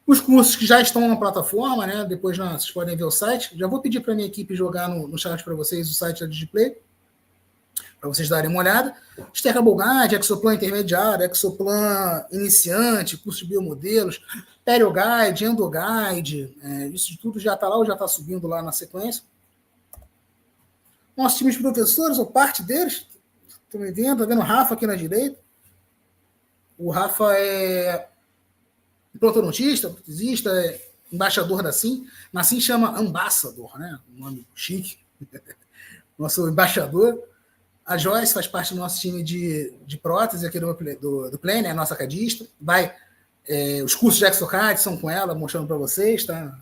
Os cursos que já estão na plataforma, né? Depois vocês podem ver o site. Já vou pedir para a minha equipe jogar no chat para vocês o site da Digiplay, para vocês darem uma olhada. Stackable Guide, Exoplan intermediário, Exoplan iniciante, curso de biomodelos, Perio Guide, Endo Guide, isso tudo já está lá ou já está subindo lá na sequência. Nosso time de professores, ou parte deles, estão me vendo, está vendo o Rafa aqui na direita. O Rafa é protodontista, protesista, embaixador da SIM. Na SIM chama Ambassador, né? Um nome chique. Nosso embaixador. A Joyce faz parte do nosso time de prótese aqui do Planner, a nossa cadista. Os cursos de Exocad são com ela, mostrando para vocês, tá?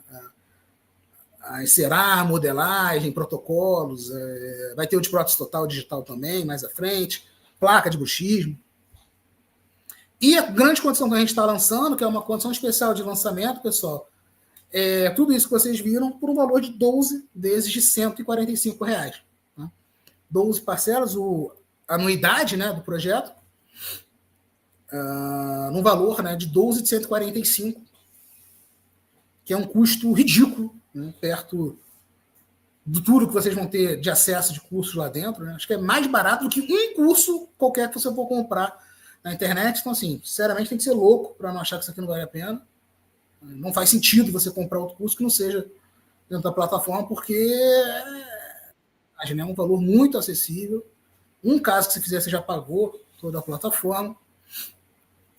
A encerar, modelagem, protocolos. Vai ter o de prótese total digital também, mais à frente. Placa de bruxismo. E a grande condição que a gente está lançando, que é uma condição especial de lançamento, pessoal, é tudo isso que vocês viram por um valor de 12 vezes de R$145. 12 parcelas, a anuidade, né, do projeto, no valor, né, de 12 de 145, que é um custo ridículo, né, perto de tudo que vocês vão ter de acesso de cursos lá dentro. Né? Acho que é mais barato do que um curso qualquer que você for comprar na internet. Então, assim, sinceramente, tem que ser louco para não achar que isso aqui não vale a pena. Não faz sentido você comprar outro curso que não seja dentro da plataforma, porque é um valor muito acessível. Um caso que você fizer, você já pagou toda a plataforma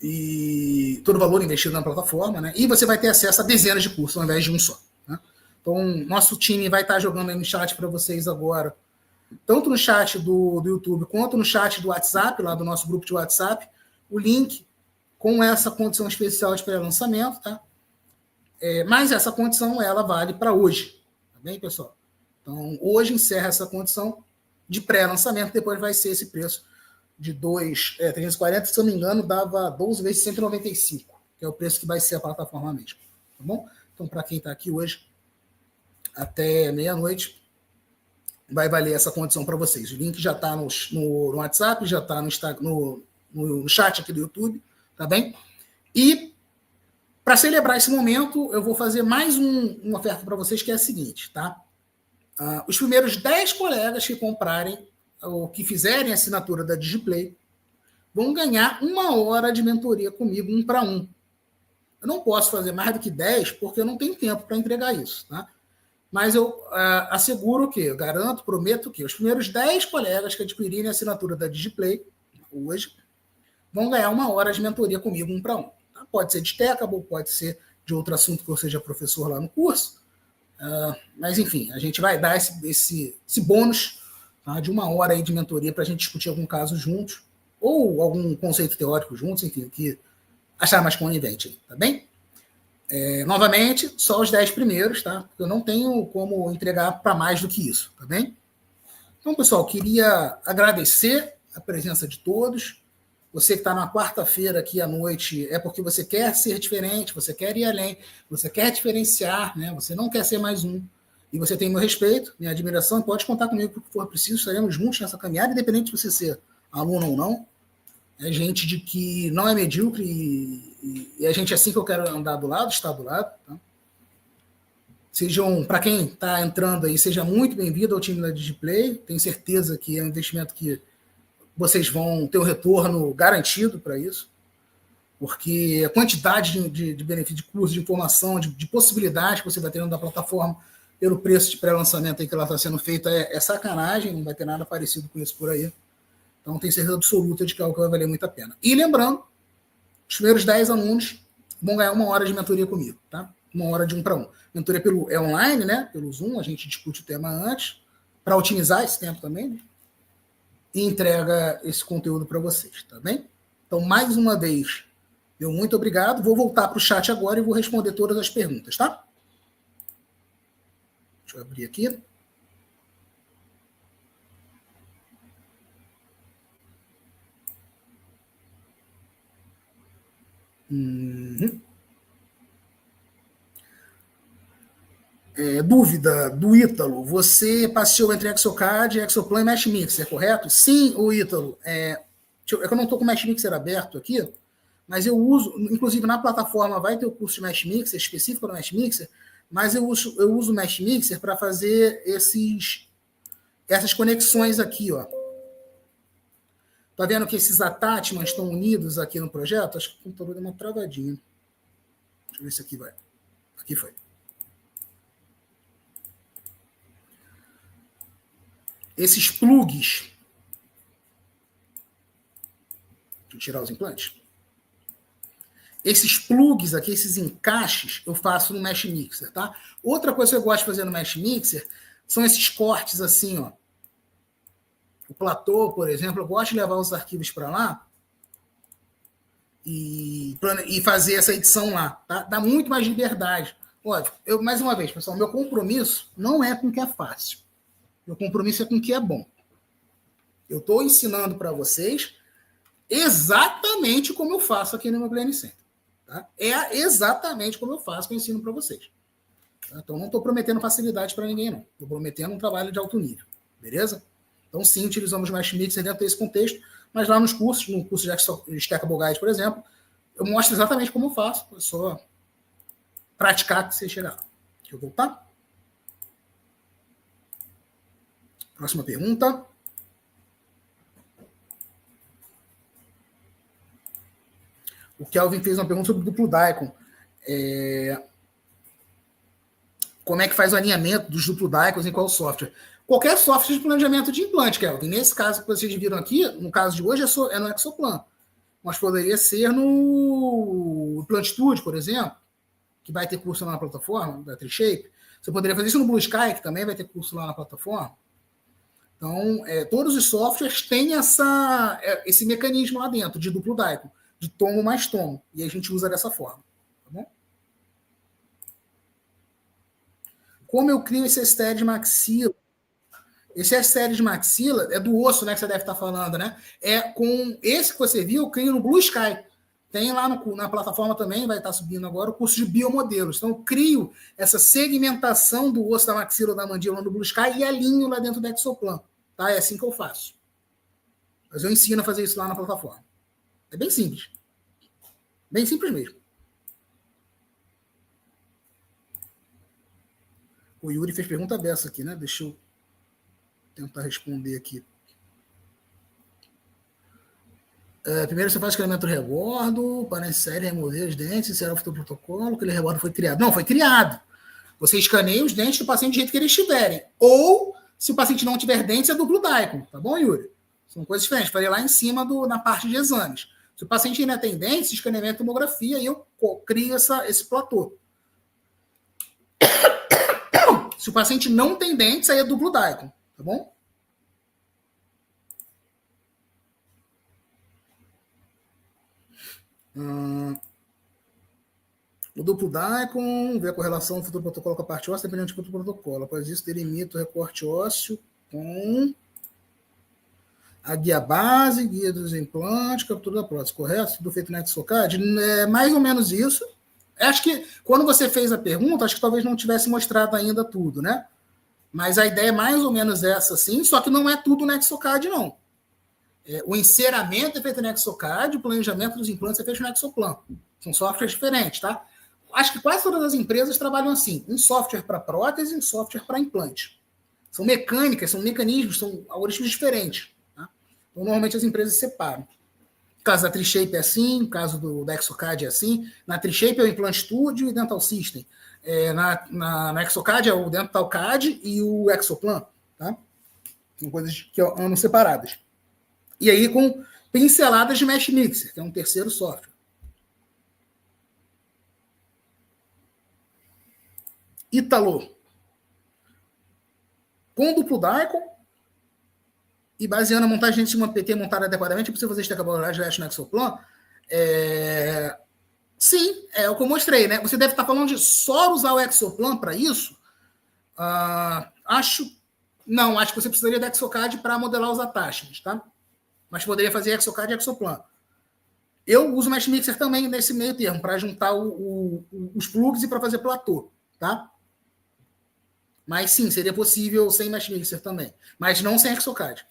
e todo o valor investido na plataforma, né? E você vai ter acesso a dezenas de cursos ao invés de um só. Né? Então, nosso time vai estar jogando aí no chat para vocês agora, tanto no chat do YouTube quanto no chat do WhatsApp, lá do nosso grupo de WhatsApp, o link com essa condição especial de pré-lançamento, tá? Mas essa condição, ela vale para hoje, tá bem, pessoal? Então, hoje encerra essa condição de pré-lançamento, depois vai ser esse preço de 340, se eu não me engano, dava 12 vezes 195, que é o preço que vai ser a plataforma mesmo, tá bom? Então, para quem está aqui hoje, até meia-noite, vai valer essa condição para vocês. O link já está no WhatsApp, já está no chat aqui do YouTube, tá bem? E, para celebrar esse momento, eu vou fazer mais uma oferta para vocês, que é a seguinte, tá? Os primeiros 10 colegas que comprarem ou que fizerem a assinatura da DigiPlay vão ganhar 1 hora de mentoria comigo, 1 para 1. Eu não posso fazer mais do que 10 porque eu não tenho tempo para entregar isso, tá? Mas eu asseguro que, eu garanto, prometo que os primeiros 10 colegas que adquirirem a assinatura da DigiPlay hoje vão ganhar 1 hora de mentoria comigo, 1 para 1. Tá? Pode ser de Techable, pode ser de outro assunto que eu seja professor lá no curso. Mas, enfim, a gente vai dar esse bônus, tá, de 1 hora aí de mentoria para a gente discutir algum caso juntos, ou algum conceito teórico juntos, enfim, o que achar mais conivente, tá bem? Novamente, só os 10 primeiros, tá? Eu não tenho como entregar para mais do que isso, tá bem? Então, pessoal, queria agradecer a presença de todos. Você que está na quarta-feira aqui à noite é porque você quer ser diferente, você quer ir além, você quer diferenciar, né? Você não quer ser mais um. E você tem meu respeito, minha admiração, e pode contar comigo para o que for preciso, estaremos juntos nessa caminhada, independente de você ser aluno ou não. É gente de que não é medíocre e é gente assim que eu quero andar do lado, estar do lado. Tá? Para quem está entrando aí, seja muito bem-vindo ao time da DigiPlay. Tenho certeza que é um investimento que vocês vão ter um retorno garantido para isso, porque a quantidade de benefício, de curso, de informação, de possibilidades que você vai ter dentro da plataforma, pelo preço de pré-lançamento aí que ela está sendo feita, é sacanagem, não vai ter nada parecido com isso por aí. Então, tenho certeza absoluta de que é algo que vai valer muito a pena. E lembrando, os primeiros 10 alunos vão ganhar 1 hora de mentoria comigo, tá? 1 hora de 1 para 1. Mentoria é online, né? Pelo Zoom, a gente discute o tema antes, para otimizar esse tempo também, né? E entrega esse conteúdo para vocês, tá bem? Então, mais uma vez, meu muito obrigado. Vou voltar para o chat agora e vou responder todas as perguntas, tá? Deixa eu abrir aqui. Dúvida do Ítalo. Você passeou entre Exocad, Exoplan e Mesh Mixer, correto? Sim, o Ítalo. É que eu não estou com o Mesh Mixer aberto aqui, mas eu uso, inclusive na plataforma vai ter o curso de Mesh Mixer, específico do Mesh Mixer, mas eu uso o Mesh Mixer para fazer essas conexões aqui, ó. Tá vendo que esses attachments estão unidos aqui no projeto? Acho que o computador deu uma travadinha. Deixa eu ver se aqui vai. Aqui foi. Esses plugs. Deixa eu tirar os implantes. Esses plugs aqui, esses encaixes, eu faço no Mesh Mixer, tá? Outra coisa que eu gosto de fazer no Mesh Mixer são esses cortes assim, ó. O Platô, por exemplo, eu gosto de levar os arquivos para lá e fazer essa edição lá. Tá? Dá muito mais liberdade. Lógico, mais uma vez, pessoal, meu compromisso não é com o que é fácil. Meu compromisso é com o que é bom. Eu estou ensinando para vocês exatamente como eu faço aqui no meu Plane Center. Tá? É exatamente como eu faço que eu ensino para vocês. Tá? Então, não estou prometendo facilidade para ninguém, não. Estou prometendo um trabalho de alto nível. Beleza? Então, sim, utilizamos mais Mixer dentro desse contexto, mas lá nos cursos, no curso de Stackable Guide, por exemplo, eu mostro exatamente como eu faço. É só praticar que você chegar lá. Deixa eu voltar. Próxima pergunta. O Kelvin fez uma pergunta sobre o duplo Daikon. Como é que faz o alinhamento dos duplo Daikons em qual software? Qualquer software de planejamento de implante, Kelvin. Nesse caso que vocês viram aqui, no caso de hoje, é no Exoplan. Mas poderia ser no Plant Studio, por exemplo, que vai ter curso lá na plataforma, da Trishape. Você poderia fazer isso no Blue Sky, que também vai ter curso lá na plataforma. Então, todos os softwares têm esse mecanismo lá dentro, de duplo Daikon, de tomo mais tomo. E a gente usa dessa forma. Tá bom? Como eu crio esse STL de maxila? Esse STL de maxila é do osso, né, que você deve estar falando, né? É com esse que você viu, eu crio no Blue Sky. Tem lá na plataforma também, vai estar subindo agora, o curso de biomodelos. Então, eu crio essa segmentação do osso da maxila ou da mandíbula no Blue Sky e alinho lá dentro do Exoplan. Tá? É assim que eu faço. Mas eu ensino a fazer isso lá na plataforma. É bem simples. Bem simples mesmo. O Yuri fez pergunta dessa aqui, né? Deixa eu tentar responder aqui. Primeiro você faz escaneamento do rebordo, para inserir e remover os dentes, será o futuro protocolo, aquele rebordo foi criado. Não, foi criado. Você escaneia os dentes do paciente do jeito que eles estiverem. Ou, se o paciente não tiver dentes, é duplo Daikon. Tá bom, Yuri? São coisas diferentes. Falei lá em cima na parte de exames. Se o paciente ainda tem dentes, escaneamento de tomografia, e eu crio esse platô. Se o paciente não tem dentes, aí é duplo Daikon. Tá bom? O duplo Daikon vê a correlação do futuro protocolo com a parte óssea, dependendo do tipo do protocolo. Após isso, delimita o recorte ósseo com a guia base, guia dos implantes, captura da prótese, correto? Tudo feito na Exocad? É mais ou menos isso. Acho que quando você fez a pergunta, acho que talvez não tivesse mostrado ainda tudo, né? Mas a ideia é mais ou menos essa, sim, só que não é tudo na Exocad, não. O enceramento é feito na Exocad, o planejamento dos implantes é feito na Exoplan. São softwares diferentes, tá? Acho que quase todas as empresas trabalham assim. Um software para prótese e um software para implante. São mecânicas, são mecanismos, são algoritmos diferentes. Tá? Então, normalmente as empresas separam. No caso da Trishape é assim, no caso da Exocad é assim. Na Trishape é o Implant Studio e o Dental System. Na Exocad é o Dental CAD e o Exoplan. Tá? São coisas que andam separadas. E aí com pinceladas de Mesh Mixer, que é um terceiro software. Ítalo. Com duplo Daikon e baseando a montagem em cima do PT montada adequadamente, é possível fazer estacabolagem no Exoplan? Sim, é o que eu mostrei, né? Você deve estar falando de só usar o Exoplan para isso? Acho que você precisaria da Exocad para modelar os attachments, tá? Mas poderia fazer Exocad e Exoplan. Eu uso o Mesh Mixer também nesse meio termo, para juntar os plugs e para fazer platô, tá? Mas sim, seria possível sem Mesh Mixer também. Mas não sem Exocad.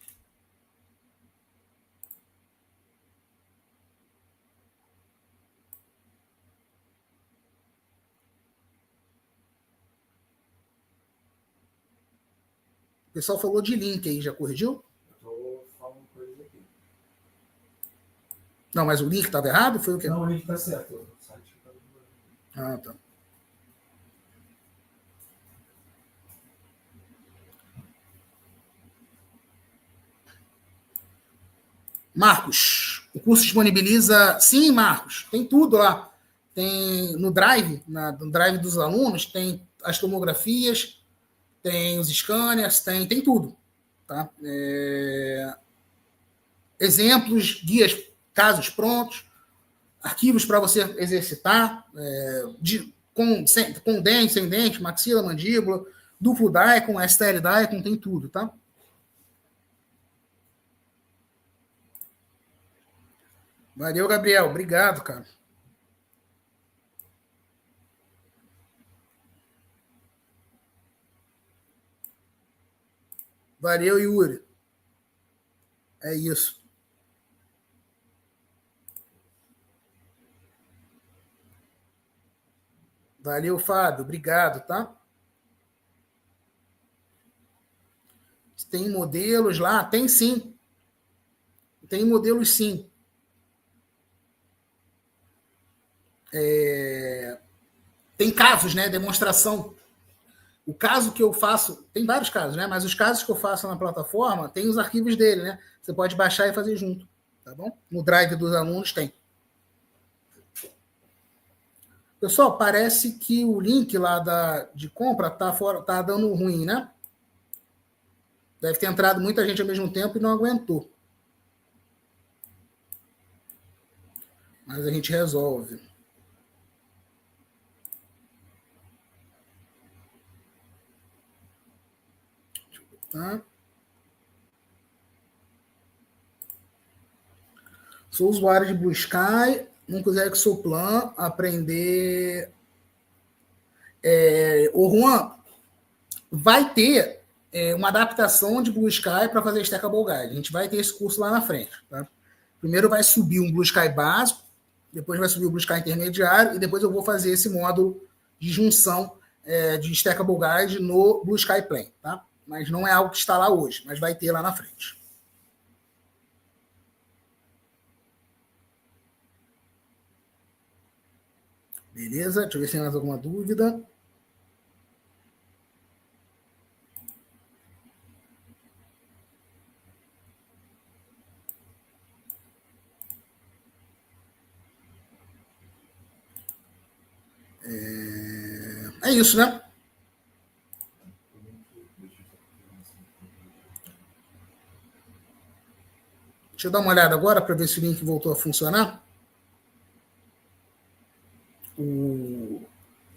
O pessoal falou de link aí, já corrigiu? Estou falando coisas aqui. Não, mas o link estava errado? Foi o quê? Não, o link está certo. O site tá... Tá. Marcos, o curso disponibiliza... Sim, Marcos, tem tudo lá. Tem no Drive, no Drive dos alunos, tem as tomografias, tem os scanners, tem tudo. Tá? Exemplos, guias, casos prontos, arquivos para você exercitar, com dente, sem dente, maxila, mandíbula, duplo Daikon, STL Daikon, tem tudo, tá? Valeu, Gabriel. Obrigado, cara. Valeu, Yuri. É isso. Valeu, Fábio. Obrigado, tá? Tem modelos lá? Tem sim. Tem modelos sim. Tem casos, né? Demonstração. O caso que eu faço, tem vários casos, né? Mas os casos que eu faço na plataforma, tem os arquivos dele, né? Você pode baixar e fazer junto, tá bom? No Drive dos alunos tem. Pessoal, parece que o link lá de compra tá dando ruim, né? Deve ter entrado muita gente ao mesmo tempo e não aguentou. Mas a gente resolve. Tá? Sou usuário de Blue Sky, nunca usei Exoplan, aprender... O Juan, vai ter uma adaptação de Blue Sky para fazer Stackable Guide. A gente vai ter esse curso lá na frente. Tá? Primeiro vai subir um Blue Sky básico, depois vai subir o Blue Sky intermediário, e depois eu vou fazer esse módulo de junção de Stackable Guide no Blue Sky Plain. Tá? Mas não é algo que está lá hoje, mas vai ter lá na frente. Beleza? Deixa eu ver se tem mais alguma dúvida. É isso, né? Deixa eu dar uma olhada agora para ver se o link voltou a funcionar. O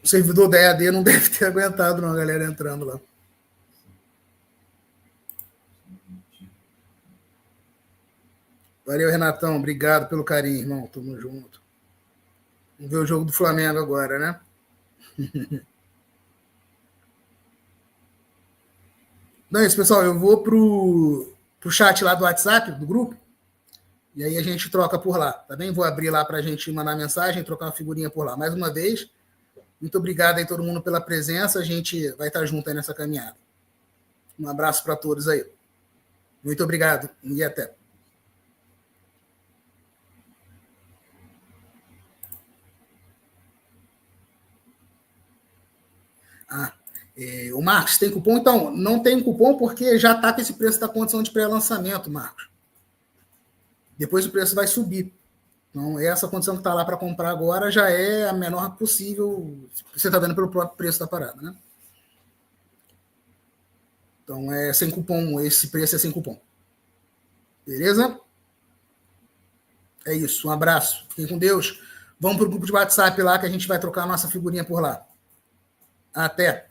servidor da EAD não deve ter aguentado, não, a galera entrando lá. Valeu, Renatão. Obrigado pelo carinho, irmão. Tamo junto. Vamos ver o jogo do Flamengo agora, né? Não é isso, pessoal. Eu vou pro chat lá do WhatsApp, do grupo, e aí a gente troca por lá, tá bem? Vou abrir lá para a gente mandar mensagem, trocar uma figurinha por lá. Mais uma vez, muito obrigado aí todo mundo pela presença. A gente vai estar junto aí nessa caminhada. Um abraço para todos aí. Muito obrigado e até. O Marcos, tem cupom? Então, não tem cupom porque já está com esse preço da condição de pré-lançamento, Marcos. Depois o preço vai subir. Então, essa condição que está lá para comprar agora já é a menor possível. Você está vendo pelo próprio preço da parada, né? Então, é sem cupom. Esse preço é sem cupom. Beleza? É isso. Um abraço. Fiquem com Deus. Vamos para o grupo de WhatsApp lá que a gente vai trocar a nossa figurinha por lá. Até.